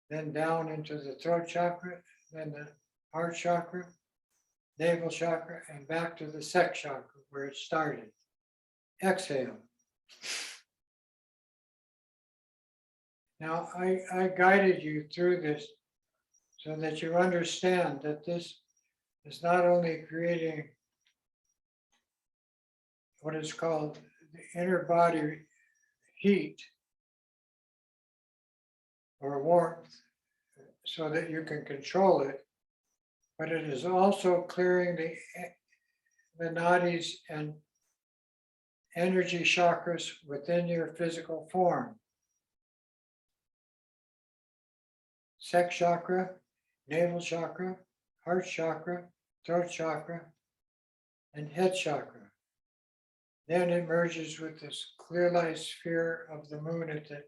[SPEAKER 1] then down into the throat chakra, then the heart chakra, navel chakra, and back to the sex chakra where it started. Exhale. Now, I guided you through this so that you understand that this is not only creating what is called the inner body heat or warmth so that you can control it, but it is also clearing the nadis and energy chakras within your physical form. Sex chakra, navel chakra, heart chakra, throat chakra, and head chakra. Then it merges with this clear light sphere of the moon at the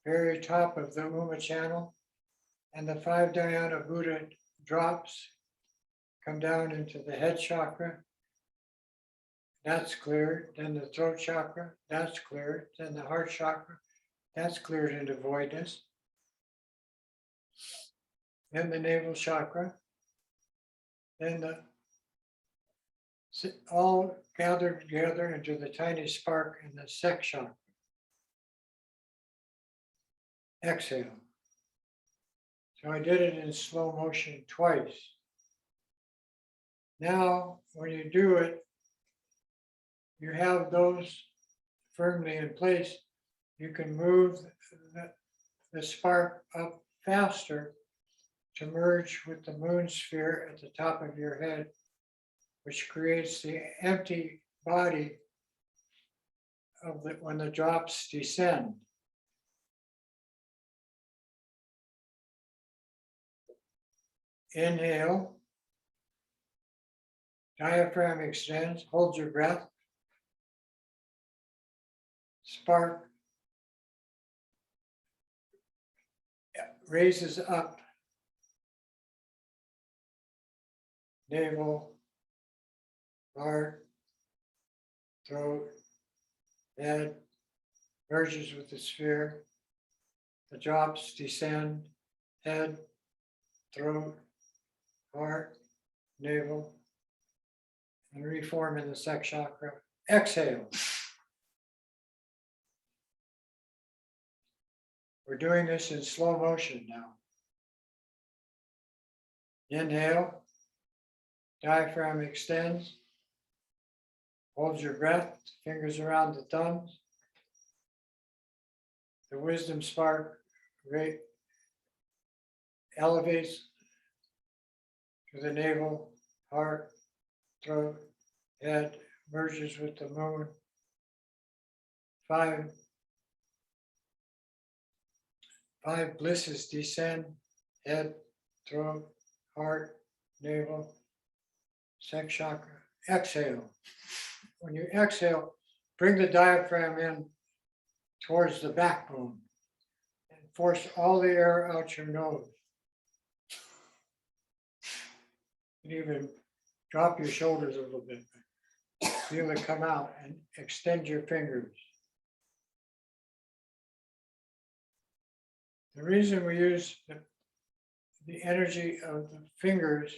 [SPEAKER 1] very top of the Uma channel, and the 5 Dhyana Buddha drops come down into the head chakra. That's cleared. Then the throat chakra, that's cleared. Then the heart chakra, that's cleared into voidness. Then the navel chakra. Then all gathered together into the tiny spark in the sex chakra. Exhale. So I did it in slow motion twice. Now, when you do it, you have those firmly in place. You can move the spark up faster to merge with the moon sphere at the top of your head, which creates the empty body of when the drops descend. Inhale, diaphragm extends, hold your breath. Spark raises up, navel, heart, throat, head, merges with the sphere. The drops descend, head, throat, heart, navel, and reform in the sex chakra. Exhale. We're doing this in slow motion now. Inhale, diaphragm extends. Hold your breath, fingers around the thumbs. The wisdom spark elevates to the navel, heart, throat, head, merges with the moon. 5 blisses descend, head, throat, heart, navel, sex chakra. Exhale. When you exhale, bring the diaphragm in towards the backbone and force all the air out your nose. You can even drop your shoulders a little bit. Feel it come out and extend your fingers. The reason we use the energy of the fingers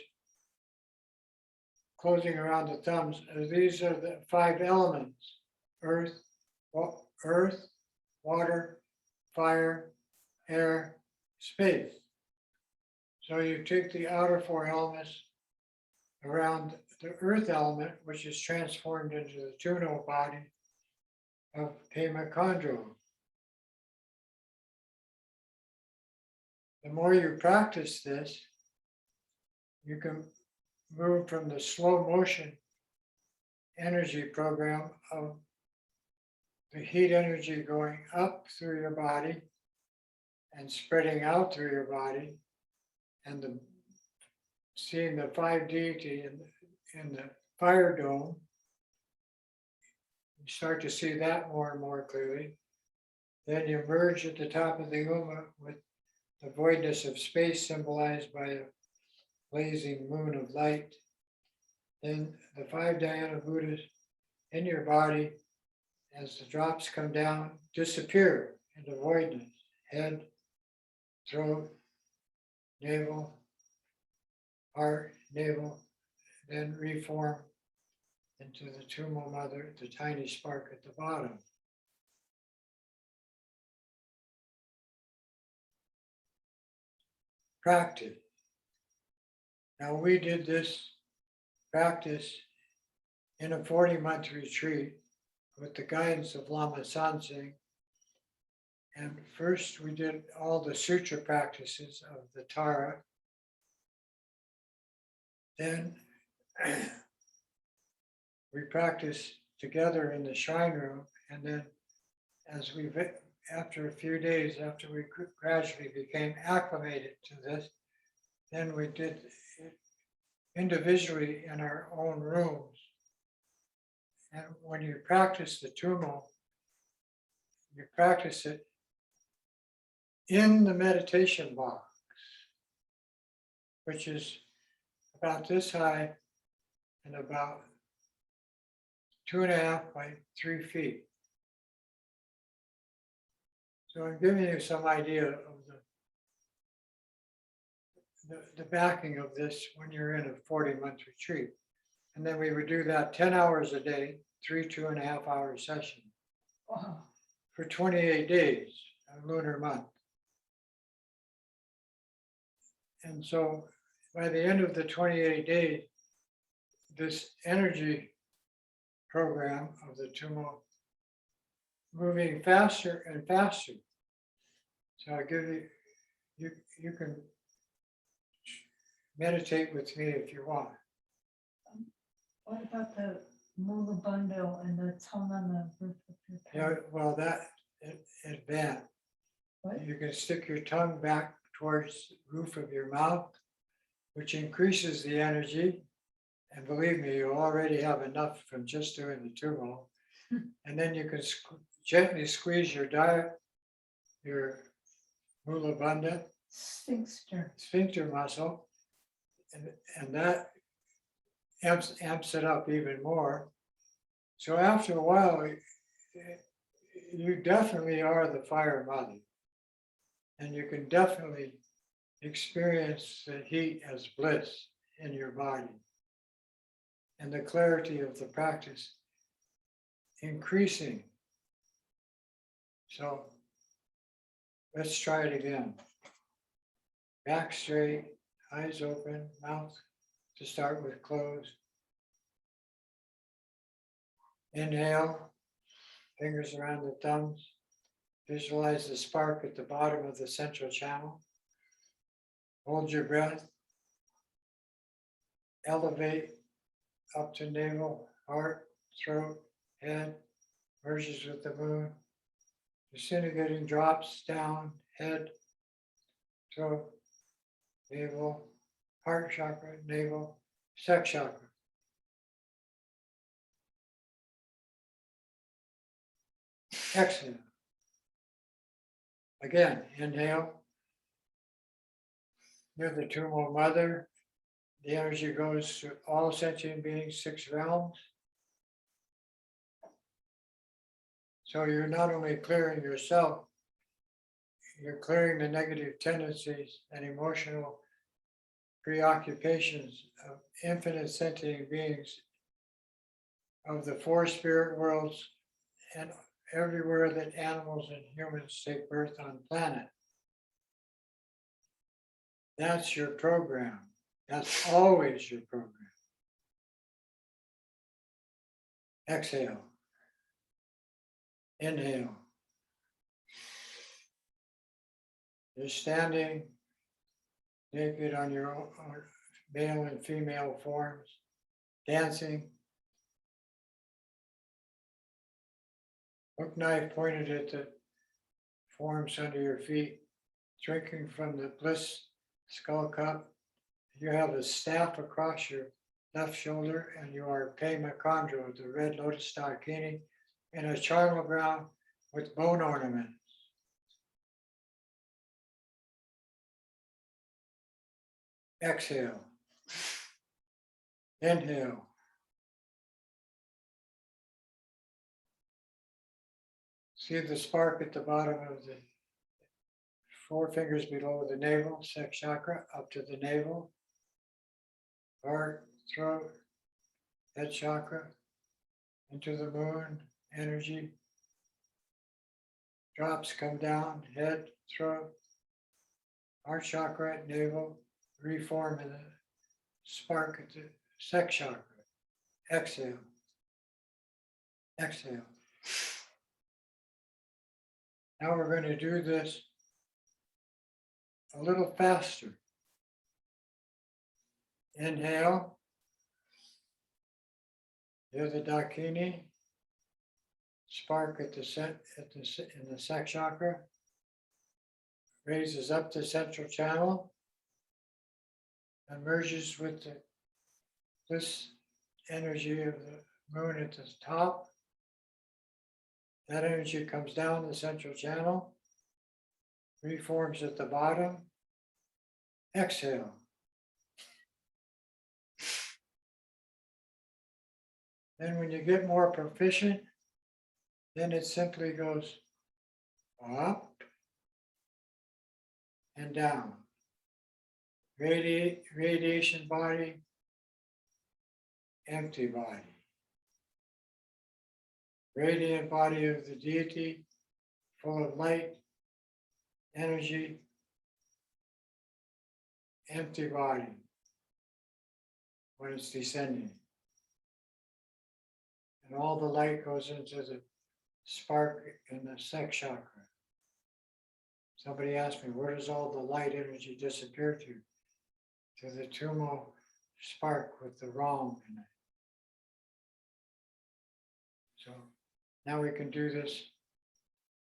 [SPEAKER 1] closing around the thumbs is these are the 5 elements: earth, water, fire, air, space. So you take the outer 4 elements around the earth element, which is transformed into the Tumo body of Pema Chondro. The more you practice this, you can move from the slow motion energy program of the heat energy going up through your body and spreading out through your body, and seeing the 5 deity in the fire dome. You start to see that more and more clearly. Then you merge at the top of the Uma with the voidness of space symbolized by a blazing moon of light. Then the 5 Dhyana Buddhas in your body, as the drops come down, disappear into voidness. Head, throat, navel, heart, navel, then reform into the Tumo Mother, the tiny spark at the bottom. Practice. Now we did this practice in a 40-month retreat with the guidance of Lama Sansing. And first we did all the sutra practices of the Tara. Then we practiced together in the shrine room, and then after a few days, after we gradually became acclimated to this, then we did it individually in our own rooms. And when you practice the Tumo, you practice it in the meditation box, which is about this high and about 2.5 by 3 feet. So I'm giving you some idea of the backing of this when you're in a 40-month retreat. And then we would do that 10 hours a day, 3 2.5-hour sessions for 28 days, a lunar month. And so by the end of the 28 days, this energy program of the Tumo moving faster and faster. So I'll give you can meditate with me if you want.
[SPEAKER 2] What about the Mula bundle and the tongue on the roof of your
[SPEAKER 1] Yeah,
[SPEAKER 2] mouth?
[SPEAKER 1] well, that advanced.
[SPEAKER 2] What?
[SPEAKER 1] You can stick your tongue back towards the roof of your mouth, which increases the energy. And believe me, you already have enough from just doing the Tumo. And then you can gently squeeze your Mula Bandha, sphincter muscle, and that amps it up even more. So after a while, you definitely are the fire mother, and you can definitely experience the heat as bliss in your body, and the clarity of the practice increasing. So let's try it again. Back straight, eyes open, mouth to start with closed. Inhale, fingers around the thumbs. Visualize the spark at the bottom of the central channel. Hold your breath. Elevate up to navel, heart, throat, head, merges with the moon. Disintegrating drops down, head, throat, navel, heart chakra, navel, sex chakra. Exhale. Again, inhale. Near the Tumo mother, the energy goes to all sentient beings, 6 realms. So you're not only clearing yourself, you're clearing the negative tendencies and emotional preoccupations of infinite sentient beings of the 4 spirit worlds and everywhere that animals and humans take birth on planet. That's your program. That's always your program. Exhale. Inhale. You're standing naked on your own male and female forms, dancing. Hook knife pointed at the forms under your feet, drinking from the bliss skull cup. You have a staff across your left shoulder, and you are Pema Chondro, the red lotus dakini, in a charnel ground with bone ornaments. Exhale. Inhale. See the spark at the bottom of the 4 fingers below the navel, sex chakra, up to the navel, heart, throat, head chakra, into the moon, energy. Drops come down, head, throat, heart chakra, navel, reform in the spark at the sex chakra. Exhale. Exhale. Now we're going to do this a little faster. Inhale. Hear the dakini. Spark at in the sex chakra. Raises up the central channel and merges with this energy of the moon at the top. That energy comes down the central channel, reforms at the bottom. Exhale. Then when you get more proficient, then it simply goes up and down. Radiation body, empty body. Radiant body of the deity, full of light, energy, empty body when it's descending. And all the light goes into the spark in the sex chakra. Somebody asked me, where does all the light energy disappear to? To the Tumo spark with the wrong in it. So now we can do this.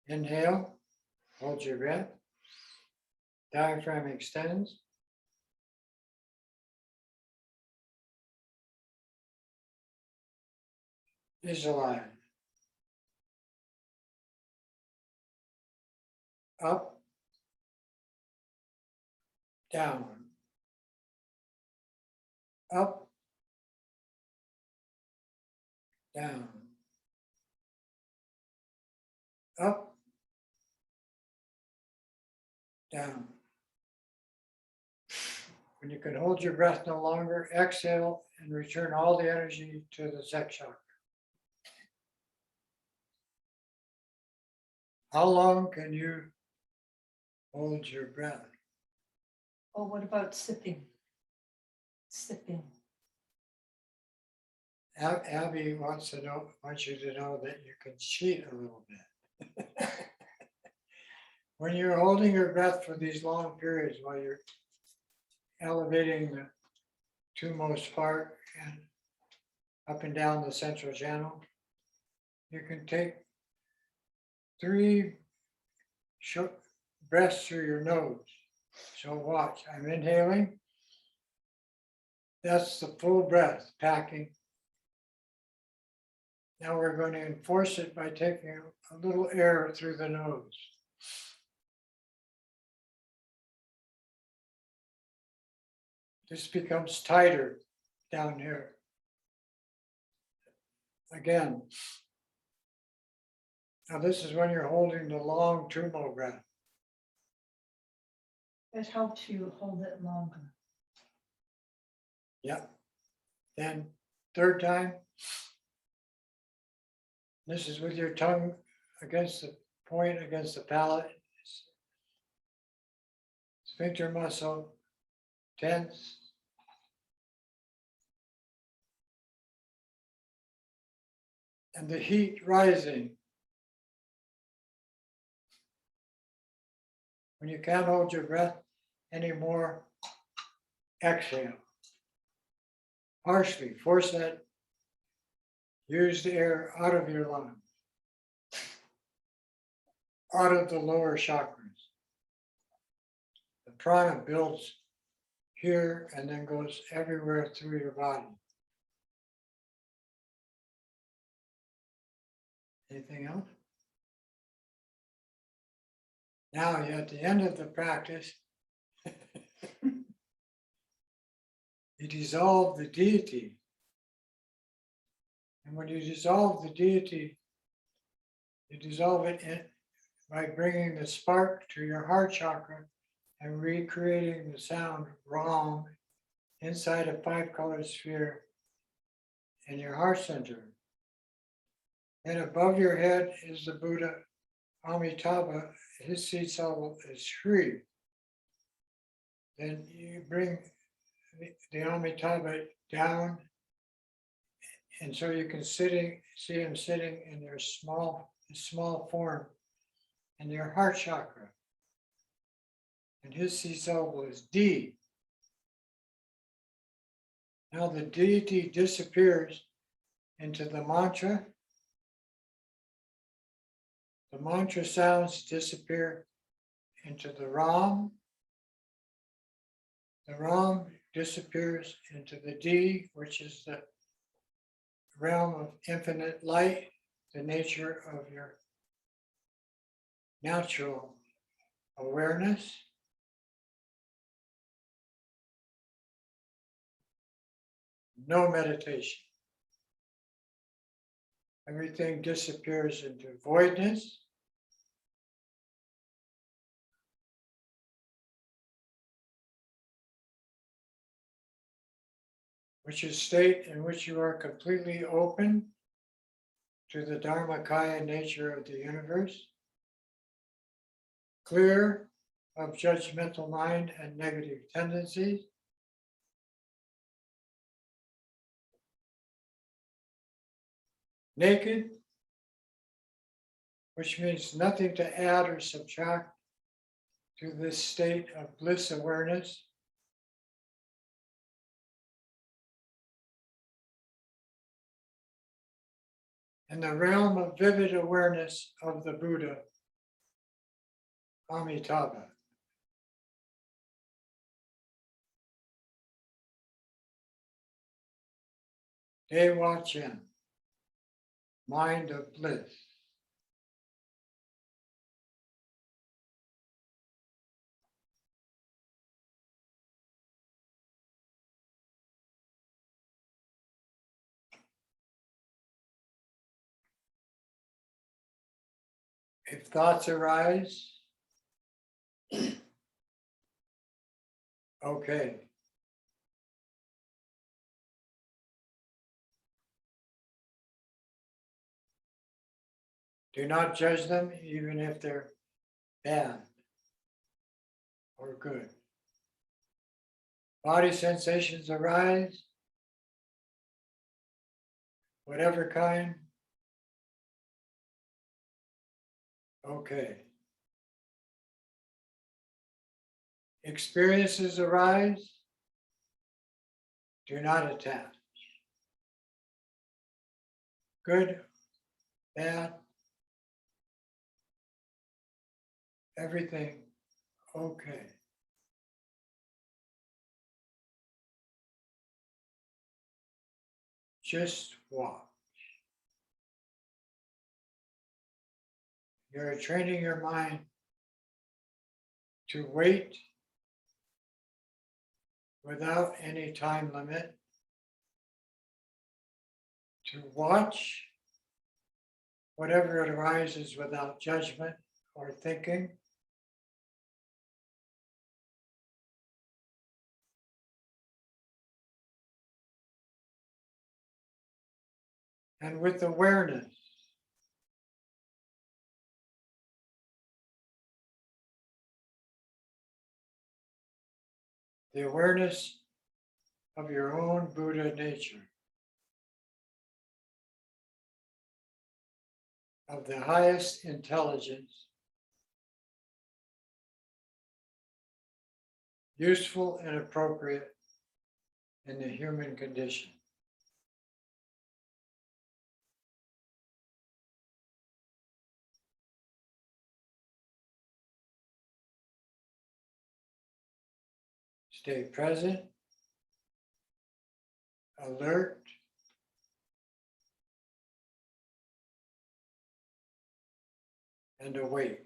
[SPEAKER 1] Inhale, hold your breath. Diaphragm extends. Visualize. Up, down, up, down, up, down. When you can hold your breath no longer, exhale and return all the energy to the sex chakra. How long can you hold your breath?
[SPEAKER 2] Oh, what about sipping? Sipping.
[SPEAKER 1] Abby wants you to know that you can cheat a little bit. When you're holding your breath for these long periods while you're elevating the Tumo spark and up and down the central channel, you can take 3 short breaths through your nose. So watch, I'm inhaling. That's the full breath, packing. Now we're going to enforce it by taking a little air through the nose. This becomes tighter down here. Again. Now this is when you're holding the long Tumo breath.
[SPEAKER 2] It helps you hold it longer.
[SPEAKER 1] Yep. Then third time. This is with your tongue against the point, against the palate. Sphincter muscle tense. And the heat rising. When you can't hold your breath anymore, exhale. Harshly, force that used air out of your lungs, out of the lower chakras. The prana builds here and then goes everywhere through your body. Anything else? Now, at the end of the practice, you dissolve the deity. And when you dissolve the deity, you dissolve it by bringing the spark to your heart chakra and recreating the sound Ram inside a 5-color sphere in your heart center. And above your head is the Buddha Amitabha. His seat symbol is Shri. Then you bring the Amitabha down, and so you can see him sitting in their small form in your heart chakra. And his seat symbol is D. Now the deity disappears into the mantra. The mantra sounds disappear into the Ram. The Ram disappears into the D, which is the realm of infinite light, the nature of your natural awareness. No meditation. Everything disappears into voidness. Which is state in which you are completely open to the Dharmakaya nature of the universe, clear of judgmental mind and negative tendencies, naked, which means nothing to add or subtract to this state of bliss awareness. In the realm of vivid awareness of the Buddha, Amitabha. Dewa Chen, mind of bliss. If thoughts arise, okay. Do not judge them, even if they're bad or good. Body sensations arise, whatever kind. Okay. Experiences arise, do not attach. Good, bad, everything okay. Just watch. You're training your mind to wait without any time limit, to watch whatever arises without judgment or thinking. And with awareness. The awareness of your own Buddha nature, of the highest intelligence, useful and appropriate in the human condition. Stay present, alert, and awake.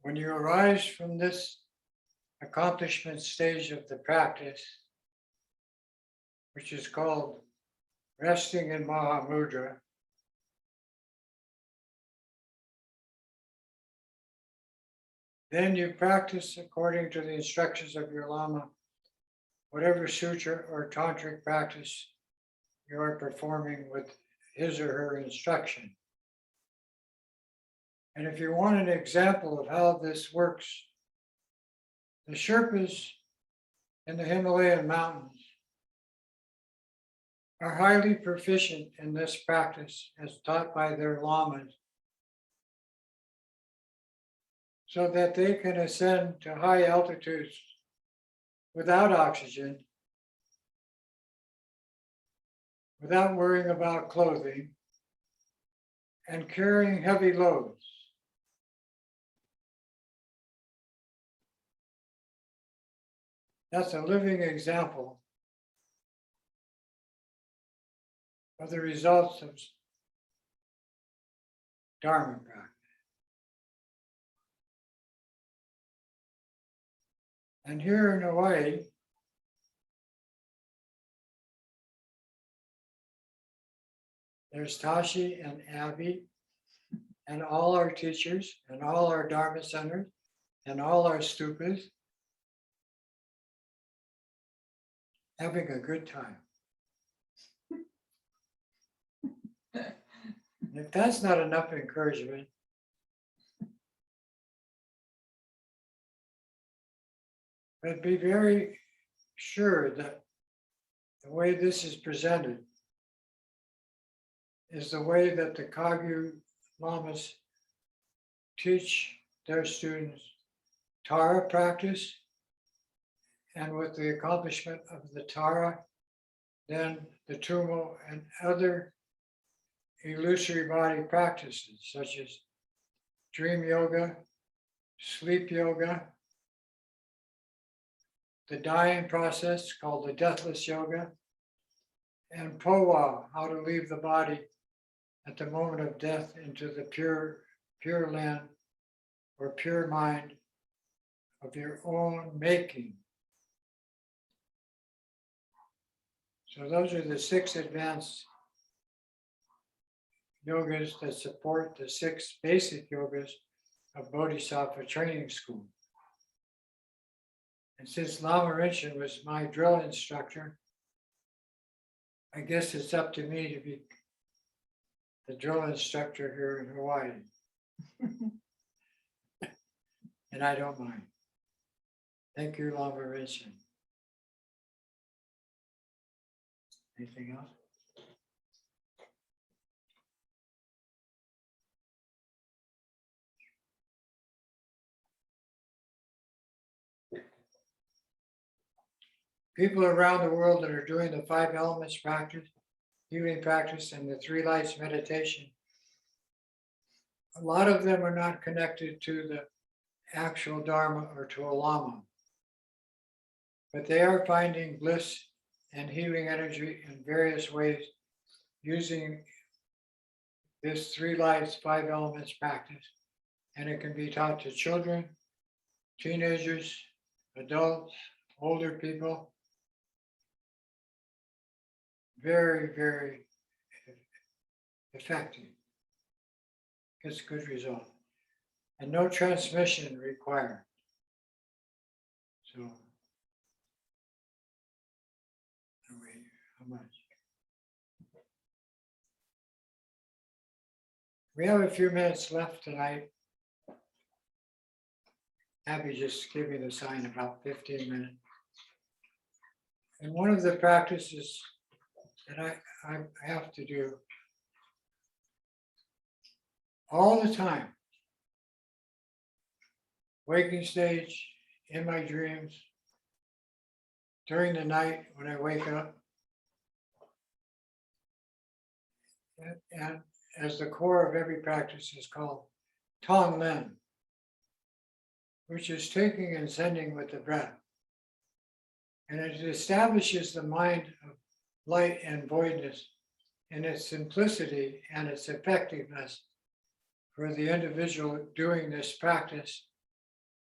[SPEAKER 1] When you arise from this accomplishment stage of the practice, which is called resting in Mahamudra, then you practice according to the instructions of your Lama, whatever sutra or tantric practice you are performing with his or her instruction. And if you want an example of how this works, the Sherpas in the Himalayan mountains are highly proficient in this practice as taught by their lamas, so that they can ascend to high altitudes without oxygen, without worrying about clothing, and carrying heavy loads. That's a living example of the results of Dharma practice. And here in Hawaii, there's Tashi and Abby and all our teachers and all our Dharma centers and all our stupas having a good time. And if that's not enough encouragement, But be very sure that the way this is presented is the way that the Kagyu Lamas teach their students Tara practice, and with the accomplishment of the Tara, then the Tumo and other illusory body practices such as dream yoga, sleep yoga, the dying process called the deathless yoga, and Powa, how to leave the body at the moment of death into the pure land or pure mind of your own making. So those are the 6 advanced yogas that support the 6 basic yogas of Bodhisattva Training School. And since Lama Rinchen was my drill instructor, I guess it's up to me to be the drill instructor here in Hawaii. And I don't mind. Thank you, Lama Rinchen. Anything else? People around the world that are doing the 5 elements practice, healing practice, and the 3 lights meditation, a lot of them are not connected to the actual Dharma or to a Lama. But they are finding bliss and healing energy in various ways using this 3 lights, 5 elements practice. And it can be taught to children, teenagers, adults, older people. Very, very effective. Gets good result. And no transmission required. So, how much? We have a few minutes left tonight. Abby just gave me the sign about 15 minutes. And one of the practices that I have to do all the time, waking stage, in my dreams, during the night when I wake up, and as the core of every practice is called Tonglen, which is taking and sending with the breath. And it establishes the mind of light and voidness in its simplicity and its effectiveness for the individual doing this practice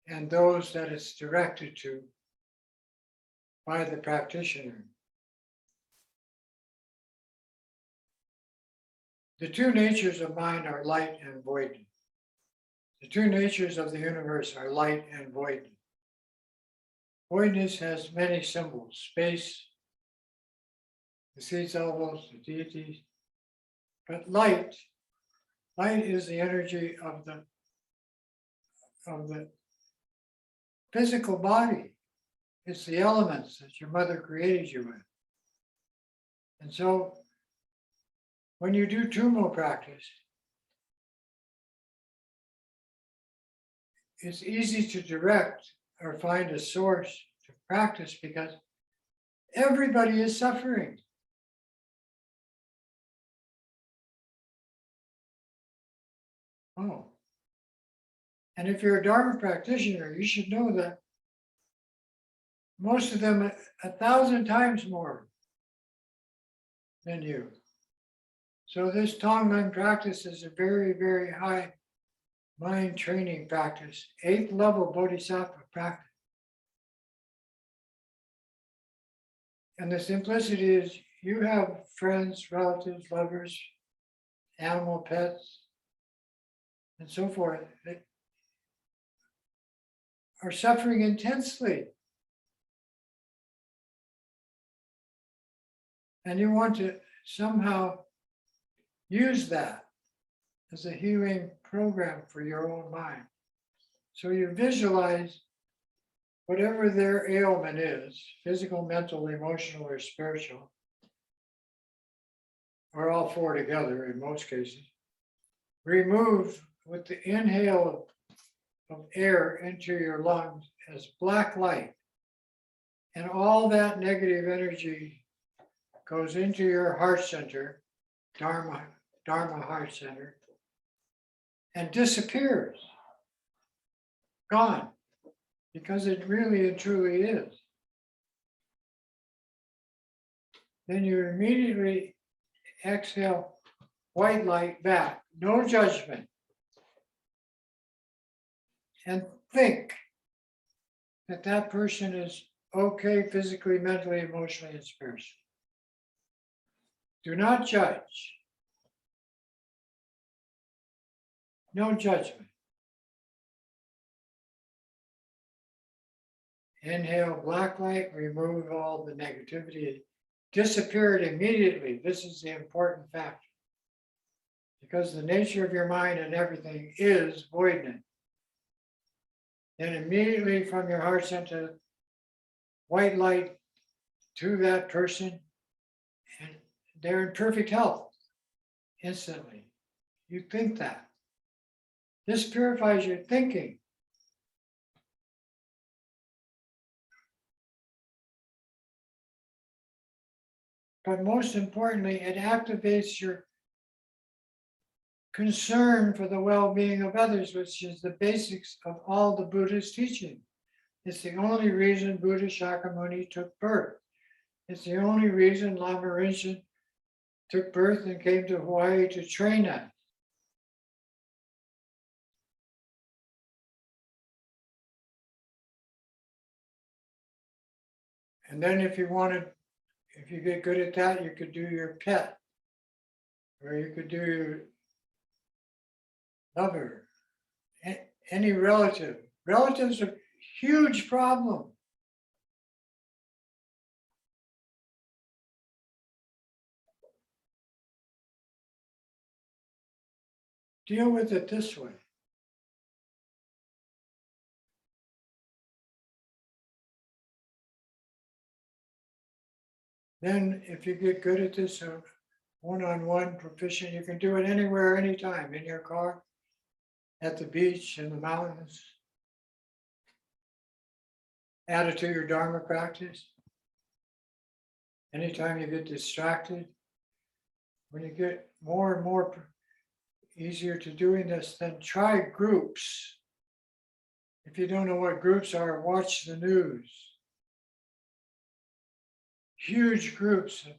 [SPEAKER 1] and those that it's directed to by the practitioner. The 2 natures of mind are light and voidness. The 2 natures of the universe are light and voidness. Voidness has many symbols: space, the seeds, elbows, the deities. But light is the energy of the physical body. It's the elements that your mother created you with. And so when you do Tumo practice, it's easy to direct or find a source to practice because everybody is suffering. Oh. And if you're a Dharma practitioner, you should know that most of them 1,000 times more than you. So this Tonglen practice is a very, very high mind training practice, 8th level Bodhisattva practice. And the simplicity is you have friends, relatives, lovers, animal pets, and so forth that are suffering intensely. And you want to somehow use that as a healing program for your own mind. So you visualize whatever their ailment is, physical, mental, emotional, or spiritual, or all four together in most cases, remove with the inhale of air into your lungs as black light. And all that negative energy goes into your heart center, Dharma heart center, and disappears, gone, because it really and truly is. Then you immediately exhale white light back, no judgment, and think that that person is okay physically, mentally, emotionally, and spiritually. Do not judge. No judgment. Inhale black light, remove all the negativity, disappear it immediately. This is the important factor. Because the nature of your mind and everything is voidness. Then immediately from your heart center, white light to that person, and they're in perfect health instantly. You think that. This purifies your thinking. But most importantly, it activates your concern for the well-being of others, which is the basics of all the Buddha's teaching. It's the only reason Buddha Shakyamuni took birth. It's the only reason Lama Rinchen took birth and came to Hawaii to train us. And then if you get good at that, you could do your pet, or you could do your lover, any relative. Relatives are a huge problem. Deal with it this way. Then if you get good at this, one-on-one proficient, you can do it anywhere, anytime, in your car, at the beach, in the mountains. Add it to your Dharma practice. Anytime you get distracted, when you get more and more easier to doing this, then try groups. If you don't know what groups are, watch the news. Huge groups of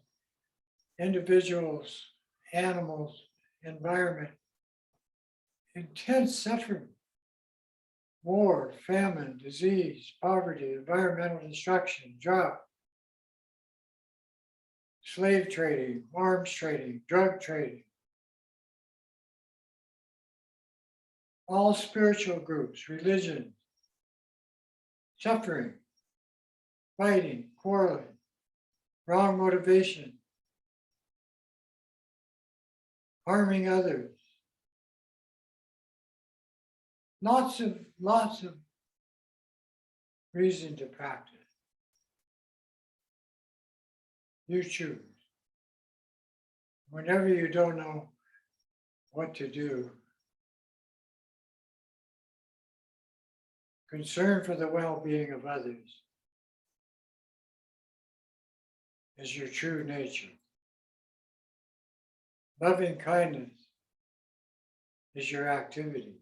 [SPEAKER 1] individuals, animals, environment, intense suffering, war, famine, disease, poverty, environmental destruction, drought, slave trading, arms trading, drug trading. All spiritual groups, religions, suffering, fighting, quarreling, wrong motivation, harming others. Lots of reason to practice. You choose. Whenever you don't know what to do, concern for the well-being of others is your true nature. Loving kindness is your activity.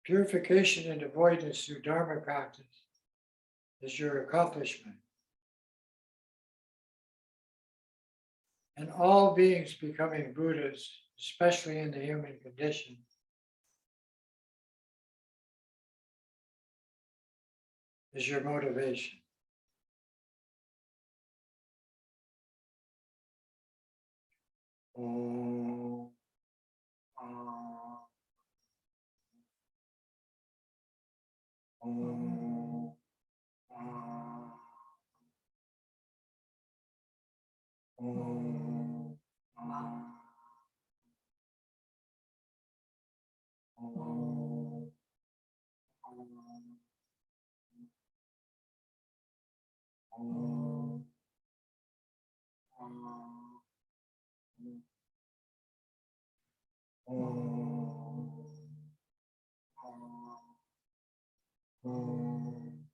[SPEAKER 1] Purification and avoidance through Dharma practice is your accomplishment. And all beings becoming Buddhas, especially in the human condition, is your motivation. Om, Om, Om, Om, Om, Om. Om.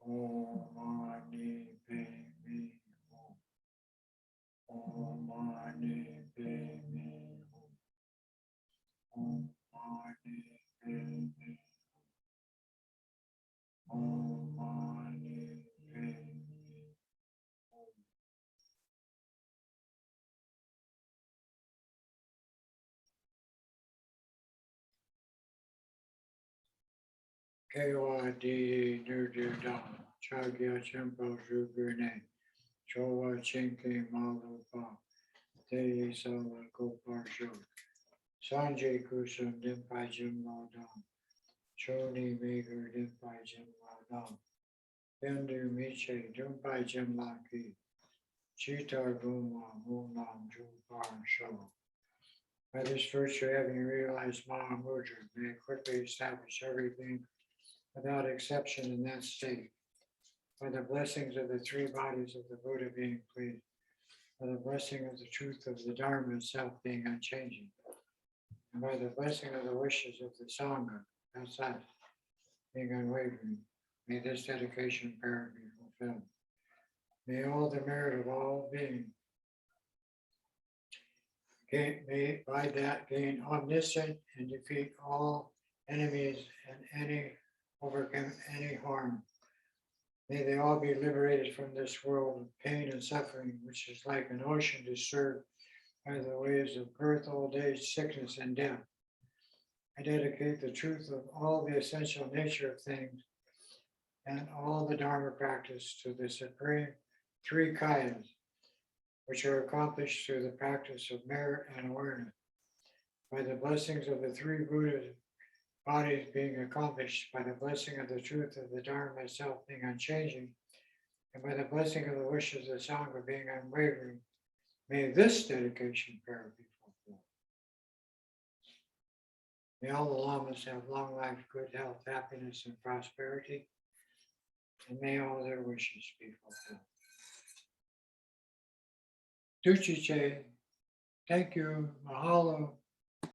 [SPEAKER 1] Om Mani Padme Hum. Om Mani Padme Hum. Om Mani Padme Hum. Om Mani Padme Hum. KYD Nurdu Dam Chagya Chimpo Zhugurne Chowa Chinke Malupa Te Sala Gopar Sho Sanjay Kusum Dimpai Jim Ladam Choni Maker Dimpai Jim Ladam Bendu Miche Dumpai Jim Laki Chitar Guma Munam Jupar Sho. By this virtue, having realized Mahamudra, may it quickly establish everything without exception in that state. By the blessings of the three bodies of the Buddha being pleased, by the blessing of the truth of the Dharma itself being unchanging, and by the blessing of the wishes of the Sangha, that's us, being unwavering, may this dedication prayer be fulfilled. May all the merit of all beings, may by that gain omniscient and defeat all enemies and overcome any harm. May they all be liberated from this world of pain and suffering, which is like an ocean disturbed by the waves of birth, old age, sickness, and death. I dedicate the truth of all the essential nature of things and all the Dharma practice to the supreme three kayas, which are accomplished through the practice of merit and awareness. By the blessings of the three Buddhas, bodies being accomplished, by the blessing of the truth of the Dharma itself being unchanging, and by the blessing of the wishes of the Sangha being unwavering, may this dedication prayer be fulfilled. May all the Llamas have long life, good health, happiness, and prosperity, and may all their wishes be fulfilled. Duchiche, thank you, mahalo.